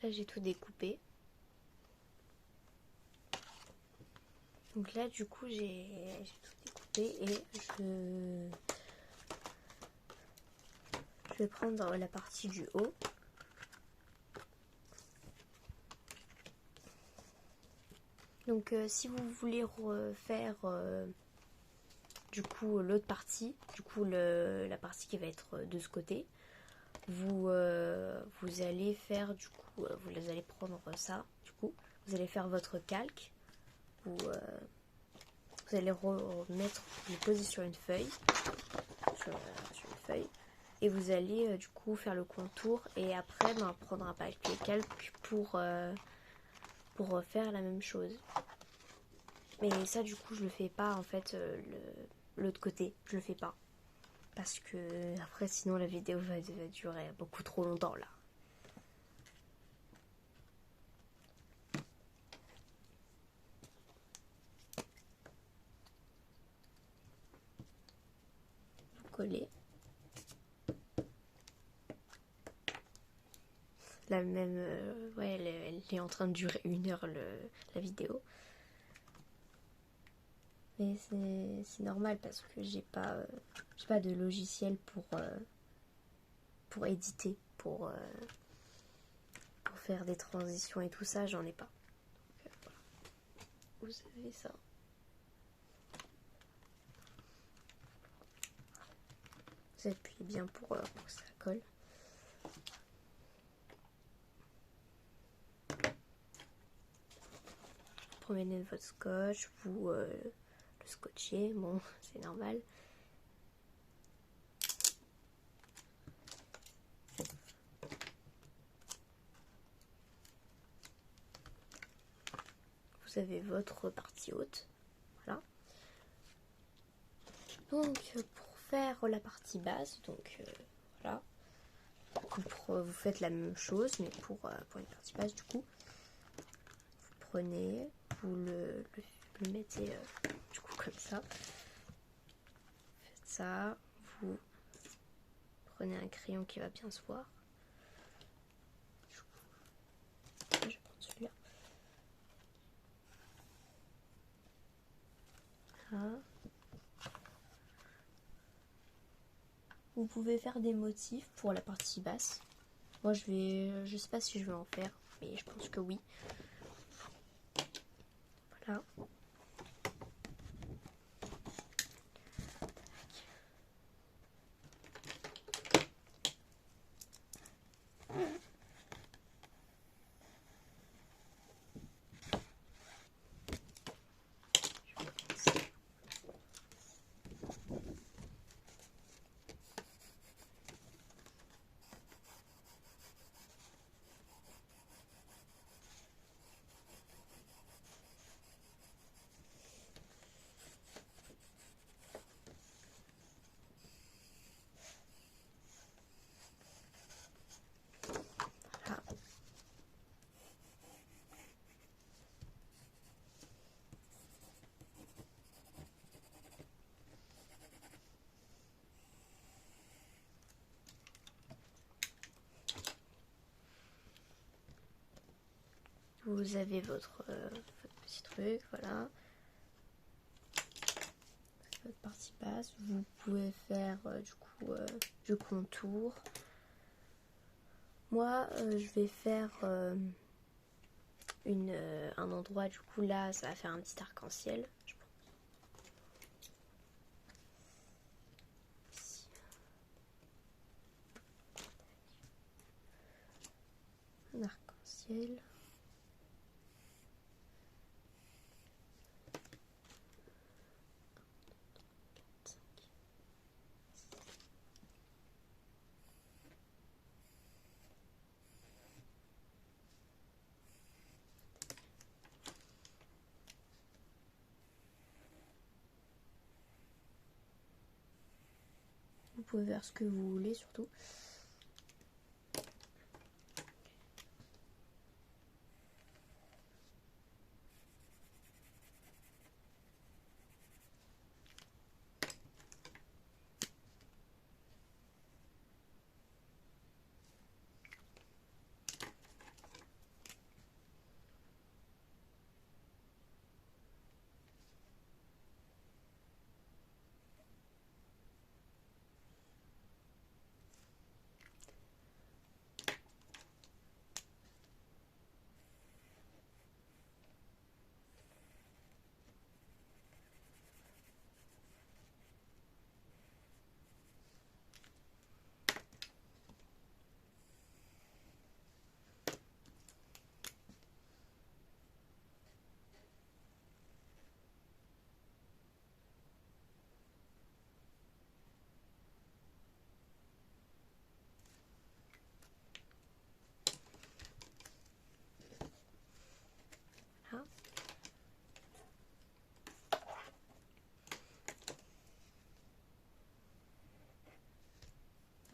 Là j'ai tout découpé. Donc là du coup j'ai tout découpé et je vais prendre la partie du haut. Donc si vous voulez refaire du coup l'autre partie, du coup la partie qui va être de ce côté, vous allez faire du coup, vous allez prendre ça, du coup, vous allez faire votre calque, vous allez remettre, le poser sur une feuille, sur une feuille, et vous allez du coup faire le contour et après prendre un papier calque pour faire la même chose. Mais ça du coup je le fais pas en fait l'autre côté, je le fais pas. Parce que après sinon la vidéo va durer beaucoup trop longtemps là. Vous collez. La même, ouais, elle est en train de durer 1 heure la vidéo. Mais c'est normal parce que j'ai pas de logiciel pour éditer, pour faire des transitions et tout ça, j'en ai pas. Donc, voilà. Vous avez ça. Vous appuyez bien pour que ça colle. Vous prenez votre scotch, vous le scotchez, bon, c'est normal. Vous avez votre partie haute, voilà. Donc pour faire la partie basse, donc voilà, vous faites la même chose, mais pour une partie basse du coup, vous prenez, vous le mettez du coup comme ça, vous faites ça, vous prenez un crayon qui va bien se voir. Je vais prendre celui-là. Voilà. Vous pouvez faire des motifs pour la partie basse. Moi je sais pas si je vais en faire, mais je pense que oui. Voilà. Vous avez votre petit truc, voilà. Votre partie basse. Vous pouvez faire du coup du contour. Moi, je vais faire un endroit, du coup là, ça va faire un petit arc-en-ciel. Je pense. Ici. Un arc-en-ciel. Vous pouvez faire ce que vous voulez surtout.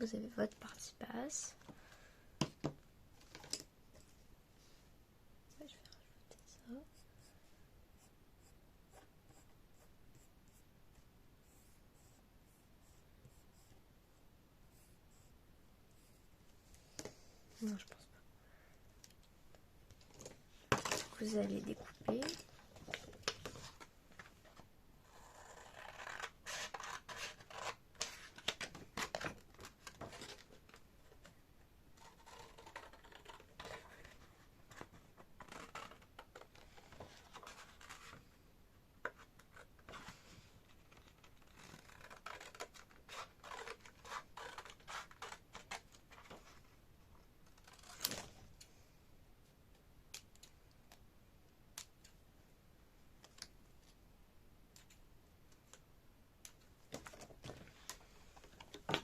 vous avez votre partie basse. Je vais rajouter ça. Non, je pense pas. Vous allez découper.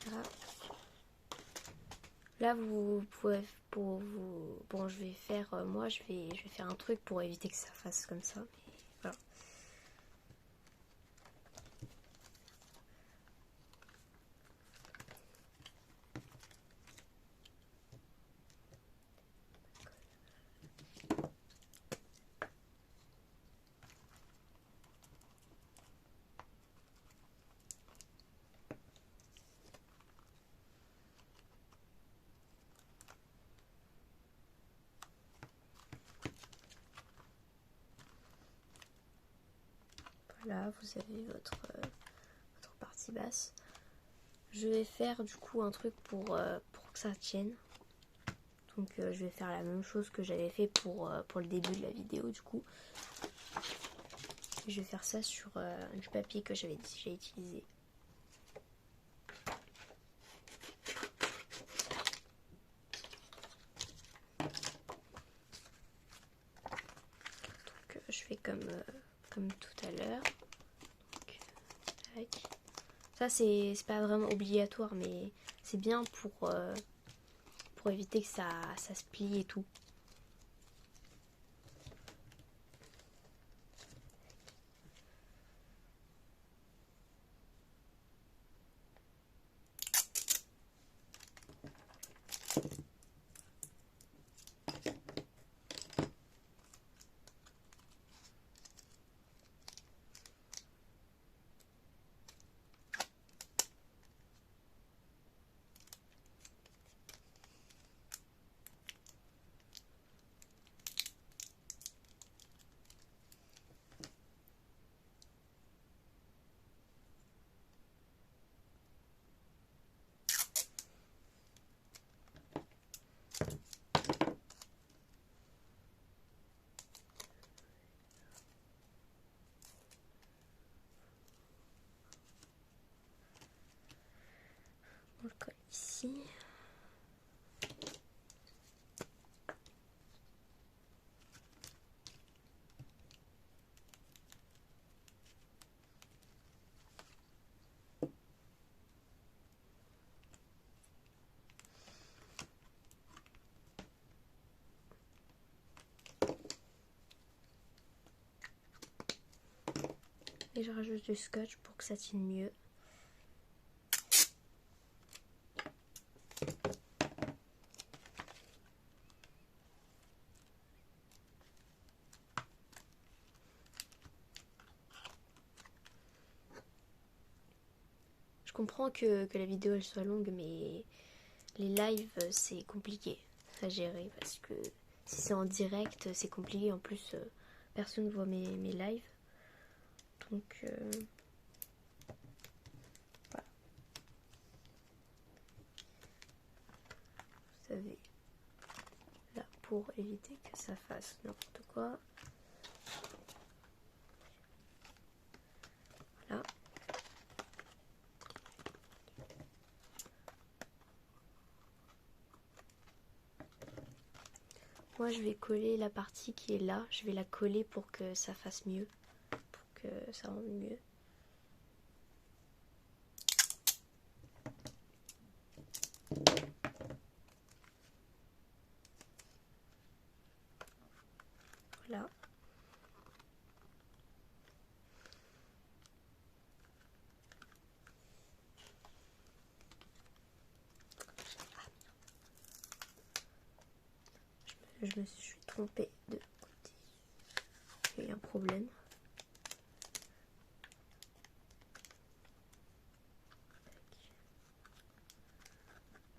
Voilà. Là, vous pouvez, pour vous, bon, je vais faire, moi, je vais faire un truc pour éviter que ça fasse comme ça. Mais voilà. Voilà, vous avez votre partie basse. Je vais faire du coup un truc pour que ça tienne. Donc je vais faire la même chose que j'avais fait pour le début de la vidéo du coup. Je vais faire ça sur du papier que j'avais déjà utilisé. Donc je fais comme tout à l'heure. Ça c'est pas vraiment obligatoire mais c'est bien pour éviter que ça se plie et tout. On le colle ici. Et je rajoute du scotch pour que ça tienne mieux. Je comprends que la vidéo elle soit longue mais les lives c'est compliqué à gérer parce que si c'est en direct c'est compliqué. En plus personne ne voit mes lives. Donc voilà. Vous savez, là pour éviter que ça fasse n'importe quoi. Voilà. Moi je vais coller la partie qui est là, je vais la coller pour que ça fasse mieux, pour que ça rende mieux. Voilà. que je me suis trompée de côté. Il y a eu un problème.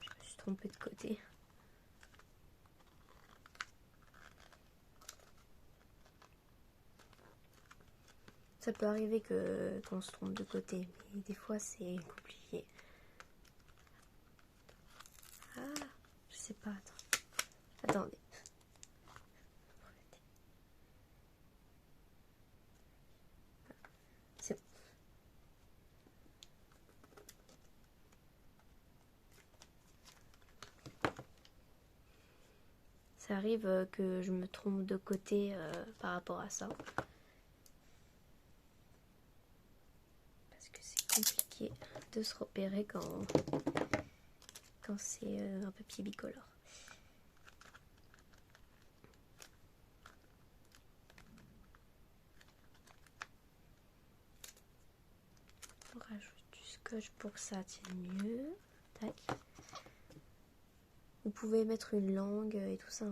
Je me suis trompée de côté. Ça peut arriver qu'on se trompe de côté, mais des fois c'est compliqué. Ah, je sais pas, attendez. C'est bon. Ça arrive que je me trompe de côté par rapport à ça. Parce que c'est compliqué de se repérer quand c'est un papier bicolore. On rajoute du scotch pour que ça tienne mieux. Tac. Vous pouvez mettre une langue et tout ça.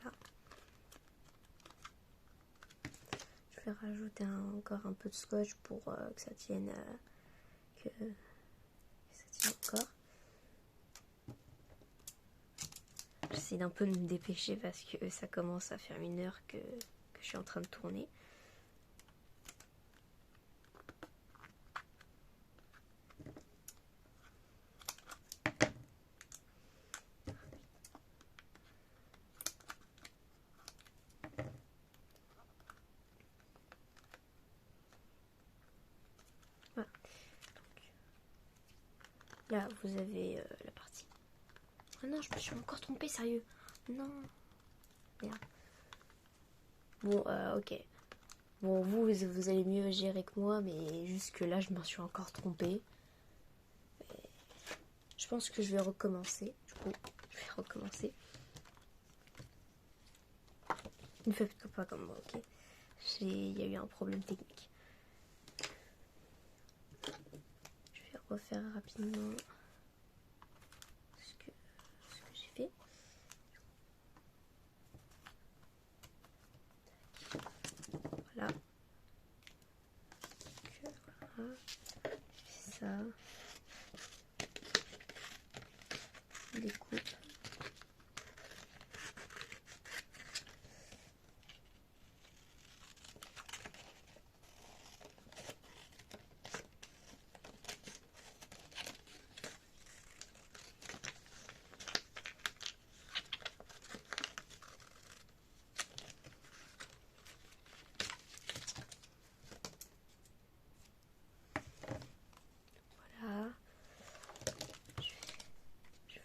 Voilà. Je vais rajouter encore un peu de scotch pour que ça tienne, que ça tienne encore. J'essaie d'un peu de me dépêcher parce que ça commence à faire 1 heure que je suis en train de tourner. Voilà. Donc, là, vous avez la partie. Ah non, je me suis encore trompée, sérieux. Non. Merde. Bon, ok. Bon, vous allez mieux gérer que moi, mais jusque là, je m'en suis encore trompée. Et je pense que je vais recommencer. Du coup, je vais recommencer. Ne faites pas comme moi, ok? Il y a eu un problème technique. Je vais refaire rapidement ce que j'ai fait. Voilà. Voilà. Je fais ça. Je découpe. Voilà.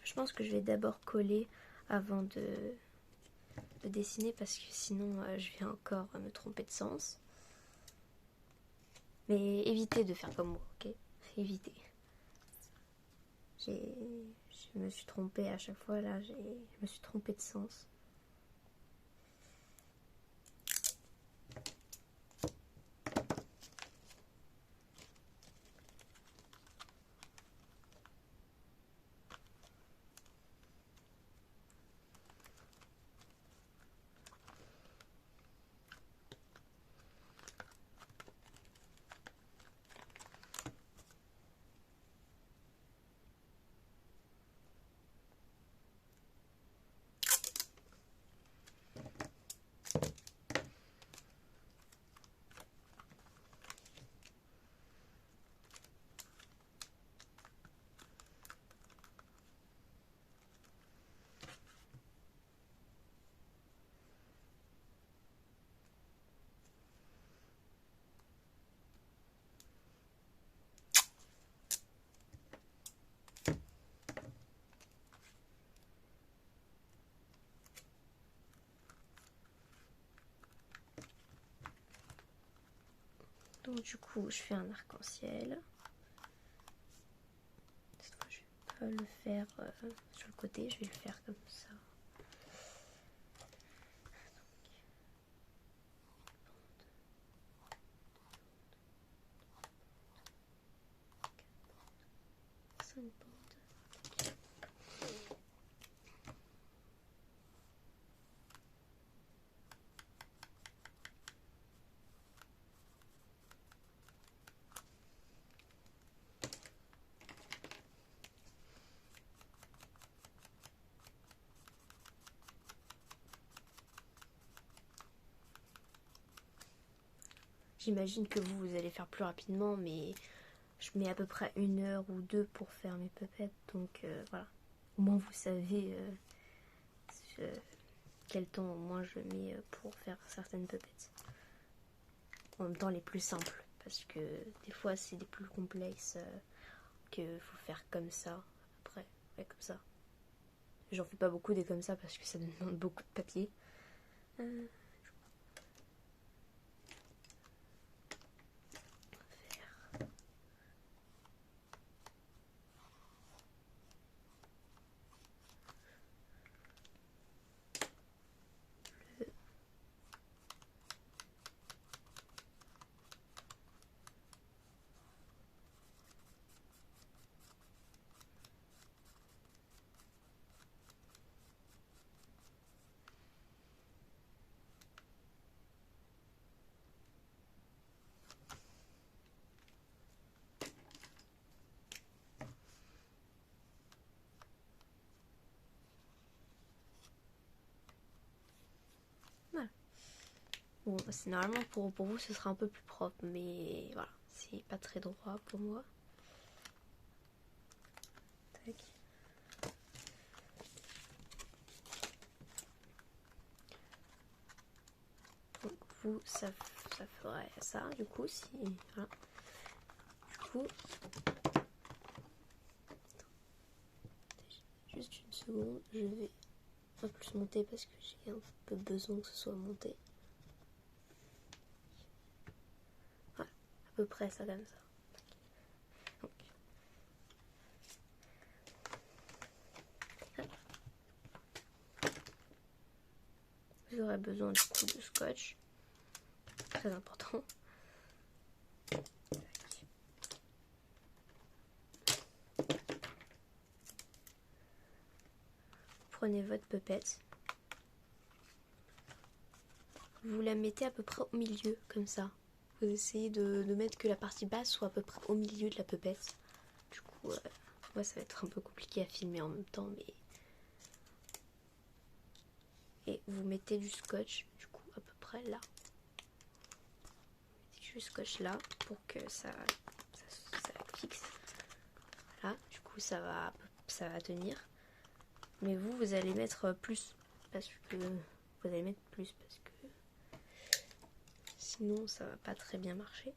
Je pense que je vais d'abord coller avant de dessiner parce que sinon je vais encore me tromper de sens. Mais évitez de faire comme moi, ok? Évitez. Je me suis trompée à chaque fois là, je me suis trompée de sens. Donc du coup, je fais un arc-en-ciel. Cette fois, je vais pas le faire sur le côté, je vais le faire comme ça. une porte. J'imagine que vous allez faire plus rapidement, mais je mets à peu près 1 heure ou 2 pour faire mes puppets, donc voilà. Au moins vous savez quel temps au moins je mets pour faire certaines puppets. En même temps les plus simples, parce que des fois c'est des plus complexes que faut faire comme ça, après, ouais, comme ça. J'en fais pas beaucoup des comme ça parce que ça demande beaucoup de papier. Voilà. Bon, c'est normalement pour vous ce sera un peu plus propre, mais voilà, c'est pas très droit pour moi. Tac. Donc vous, ça ferait ça, du coup, si... Voilà. Du coup... Juste une seconde, je vais un peu plus monter parce que j'ai un peu besoin que ce soit monté. Voilà, à peu près ça comme ça. Donc, vous aurez besoin du coup de scotch, très important. Prenez votre pupette, vous la mettez à peu près au milieu comme ça. Vous essayez de mettre que la partie basse soit à peu près au milieu de la pupette. Du coup, moi ça va être un peu compliqué à filmer en même temps, mais... Et vous mettez du scotch, du coup, à peu près là. Vous mettez du scotch là pour que ça fixe. Voilà, du coup ça va tenir. Mais vous allez mettre plus parce que sinon ça va pas très bien marcher.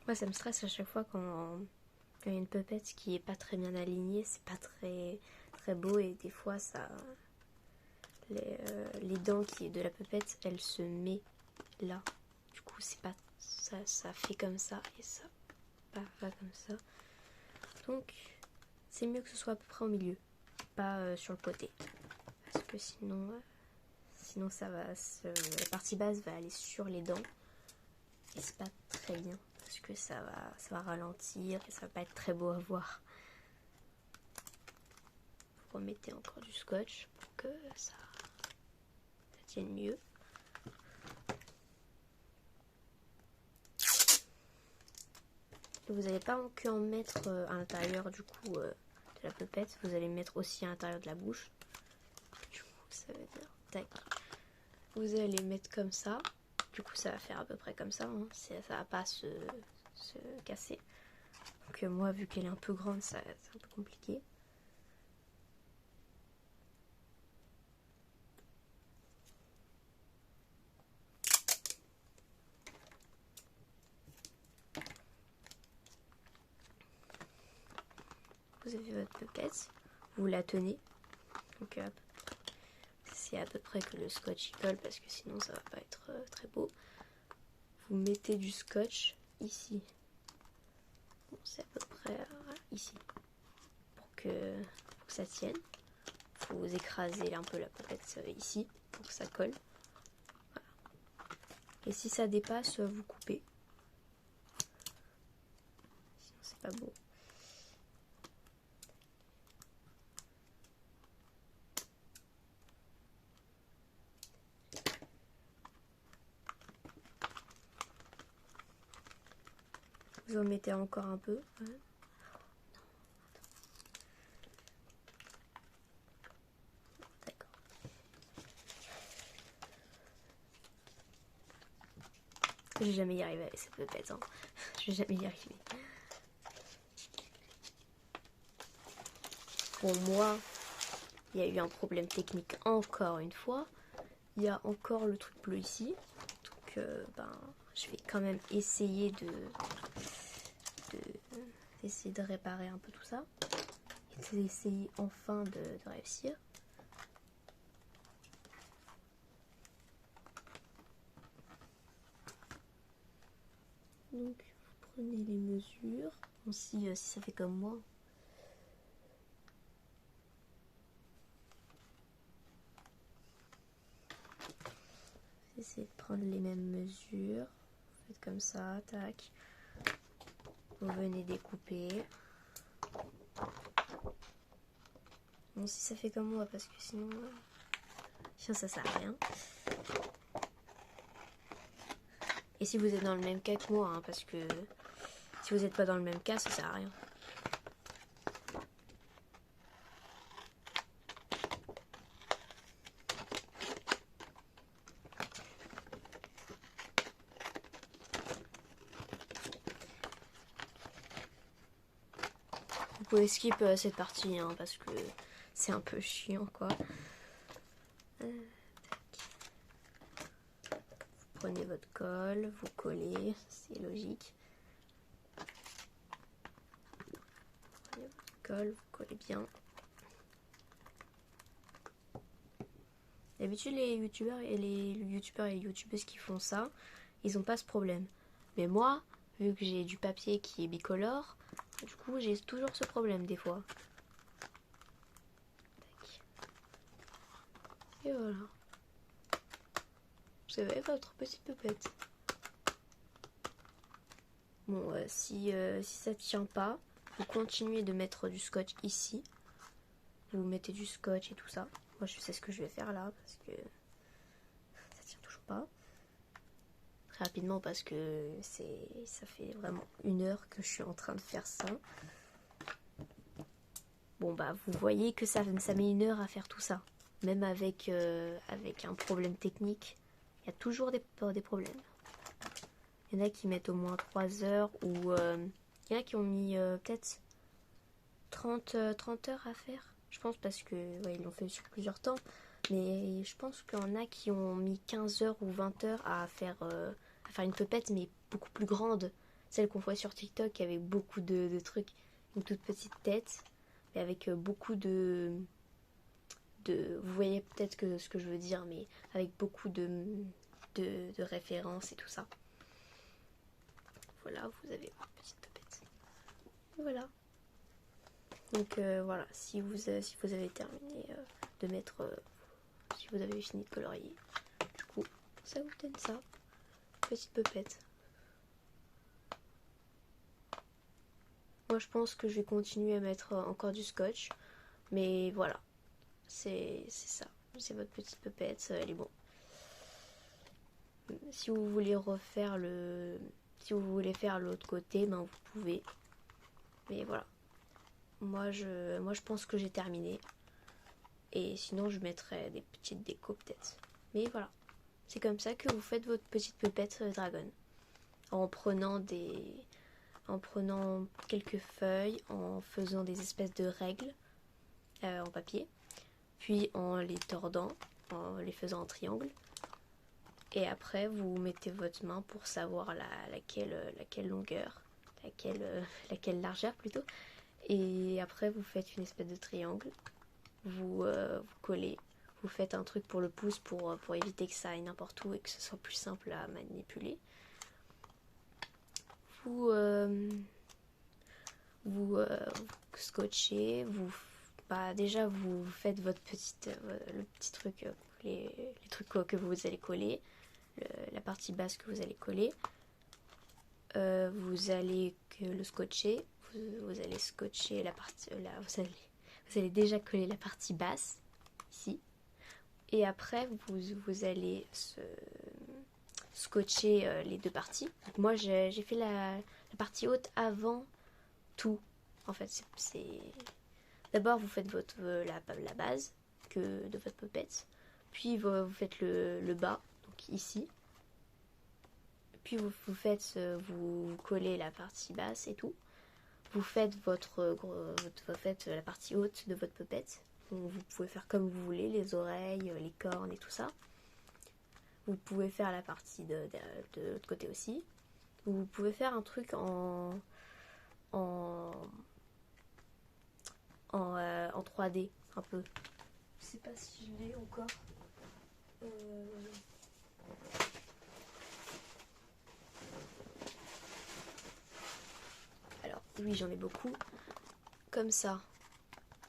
Moi ça me stresse à chaque fois quand il y a une puppette qui est pas très bien alignée, c'est pas très beau, et des fois ça les dents qui est de la puppette, elle se met là. Du coup c'est pas ça fait comme ça et ça pas comme ça. Donc c'est mieux que ce soit à peu près au milieu, pas sur le côté, parce que sinon ça va la partie basse va aller sur les dents et c'est pas très bien parce que ça va ralentir et ça va pas être très beau à voir. Vous remettez encore du scotch pour que ça tienne mieux. Vous n'allez pas que en mettre à l'intérieur du coup de la pupette, vous allez mettre aussi à l'intérieur de la bouche. Du coup ça veut dire tac. Vous allez mettre comme ça. Du coup ça va faire à peu près comme ça, hein. Ça va pas se casser. Donc moi vu qu'elle est un peu grande, c'est un peu compliqué. Vous avez votre pupette, vous la tenez. Donc c'est à peu près que le scotch y colle parce que sinon ça va pas être très beau. Vous mettez du scotch ici. Bon, c'est à peu près ici. pour que ça tienne. Il faut écraser un peu la poupette ici pour que ça colle. Voilà. Et si ça dépasse, vous coupez. Sinon c'est pas beau. Vous en mettez encore un peu. Ouais. D'accord. Je vais jamais y arriver avec cette poupette. Hein. Je vais jamais y arriver. Pour moi, il y a eu un problème technique encore une fois. Il y a encore le truc bleu ici. Donc, je vais quand même essayer essayer de réparer un peu tout ça. Et d'essayer enfin de réussir. Donc, vous prenez les mesures. Bon, si ça fait comme moi. Essayez de prendre les mêmes mesures. Vous faites comme ça, tac. Vous venez découper. Bon, si ça fait comme moi, parce que sinon ça sert à rien. Et si vous êtes dans le même cas que moi, hein, parce que si vous n'êtes pas dans le même cas, ça sert à rien. Vous pouvez skip cette partie, hein, parce que c'est un peu chiant, quoi. Vous prenez votre colle, vous collez, c'est logique. Vous prenez votre colle, vous collez bien. D'habitude, les youtubeurs et les youtubeuses qui font ça, ils n'ont pas ce problème. Mais moi, vu que j'ai du papier qui est bicolore, du coup, j'ai toujours ce problème des fois. Tac. Et voilà. Vous avez votre petite poupette. Bon, si ça ne tient pas, vous continuez de mettre du scotch ici. Vous mettez du scotch et tout ça. Moi, je sais ce que je vais faire là, parce que ça tient toujours pas. Très rapidement, parce que ça fait vraiment 1 heure que je suis en train de faire ça. Bon, bah, vous voyez que ça met 1 heure à faire tout ça. Même avec un problème technique, il y a toujours des problèmes. Il y en a qui mettent au moins 3 heures, ou il y en a qui ont mis peut-être 30 heures à faire. Je pense parce que ouais, ils l'ont fait sur plusieurs temps. Mais je pense qu'il y en a qui ont mis 15 heures ou 20 heures à faire une poupette, mais beaucoup plus grande. Celle qu'on voit sur TikTok avec beaucoup de trucs. Une toute petite tête, mais avec beaucoup vous voyez peut-être ce que je veux dire, mais avec beaucoup de références et tout ça. Voilà, vous avez votre petite poupette. Voilà. Donc voilà, si vous avez terminé de mettre, si vous avez fini de colorier, du coup, ça vous donne ça, petite poupette. Moi, je pense que je vais continuer à mettre encore du scotch, mais voilà, c'est ça, c'est votre petite poupette, elle est bon. Si vous voulez si vous voulez faire l'autre côté, ben vous pouvez. Mais voilà. Moi je pense que j'ai terminé. Et sinon je mettrai des petites décos peut-être. Mais voilà. C'est comme ça que vous faites votre petite poupette dragon. En prenant quelques feuilles, en faisant des espèces de règles en papier. Puis en les tordant, en les faisant en triangle. Et après, vous mettez votre main pour savoir laquelle longueur, laquelle largeur plutôt. Et après, vous faites une espèce de triangle. Vous collez. Vous faites un truc pour le pouce pour éviter que ça aille n'importe où et que ce soit plus simple à manipuler. Vous scotcher, déjà vous faites votre le petit truc, les trucs que vous allez coller, la partie basse que vous allez coller. Vous allez le scotcher, vous allez scotcher la partie, vous allez déjà coller la partie basse ici, et après vous allez scotcher les deux parties. Donc moi j'ai fait la partie haute avant tout. En fait, d'abord vous faites la base de votre poppette, puis vous faites le bas, donc ici. Puis vous collez la partie basse et tout. Vous faites la partie haute de votre poppette. Donc vous pouvez faire comme vous voulez, les oreilles, les cornes et tout ça. Vous pouvez faire la partie de l'autre côté aussi. Vous pouvez faire un truc en 3D un peu. Je sais pas si je l'ai encore. Alors oui, j'en ai beaucoup. Comme ça.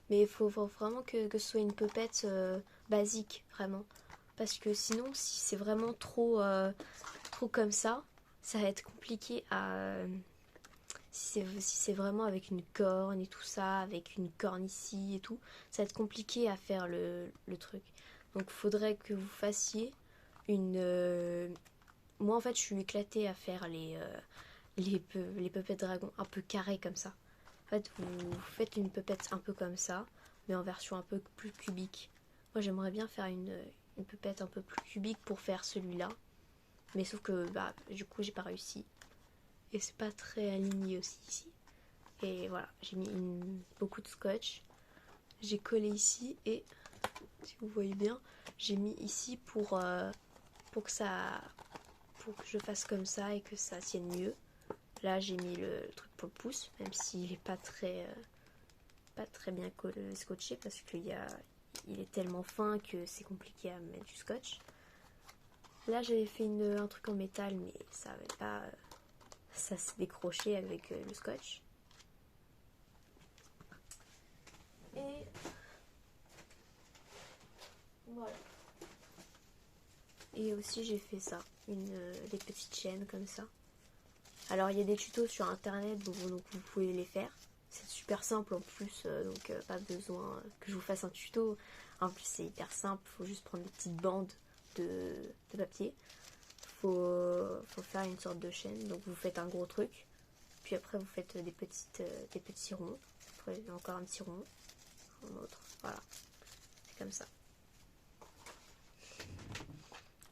Mais il faut vraiment que ce soit une poppette basique, vraiment. Parce que sinon, si c'est vraiment trop comme ça va être compliqué à... si c'est vraiment avec une corne et tout ça, avec une corne ici et tout, ça va être compliqué à faire le truc. Donc il faudrait que vous fassiez une... Moi en fait je suis éclatée à faire les puppettes dragons un peu carrées comme ça. En fait vous faites une puppette un peu comme ça, mais en version un peu plus cubique. Moi j'aimerais bien faire une puppette un peu plus cubique pour faire celui-là. Mais sauf que du coup j'ai pas réussi. Et c'est pas très aligné aussi ici. Et voilà, j'ai mis beaucoup de scotch. J'ai collé ici et si vous voyez bien, j'ai mis ici pour que je fasse comme ça et que ça tienne mieux. Là j'ai mis le truc pour le pouce, même s'il est pas très bien scotché parce qu'il est tellement fin que c'est compliqué à mettre du scotch. Là j'avais fait un truc en métal mais ça avait pas... ça s'est décroché avec le scotch. Et voilà. Et aussi j'ai fait ça, des petites chaînes comme ça. Alors il y a des tutos sur internet donc vous pouvez les faire. C'est super simple en plus, donc pas besoin que je vous fasse un tuto. En plus c'est hyper simple, il faut juste prendre des petites bandes de papier. Faut faire une sorte de chaîne, donc vous faites un gros truc. Puis après vous faites des petits ronds. Après encore un petit rond, un autre, voilà. C'est comme ça.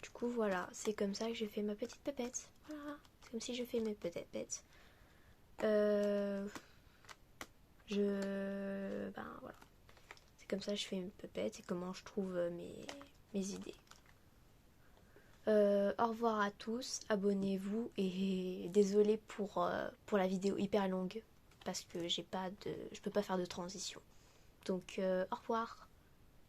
Du coup voilà, c'est comme ça que j'ai fait ma petite pépette. Voilà, c'est comme si je fais mes petites pépettes. Voilà. C'est comme ça que je fais mes pépettes et comment je trouve mes idées. Au revoir à tous, abonnez-vous et désolé pour la vidéo hyper longue parce que je peux pas faire de transition. Donc au revoir.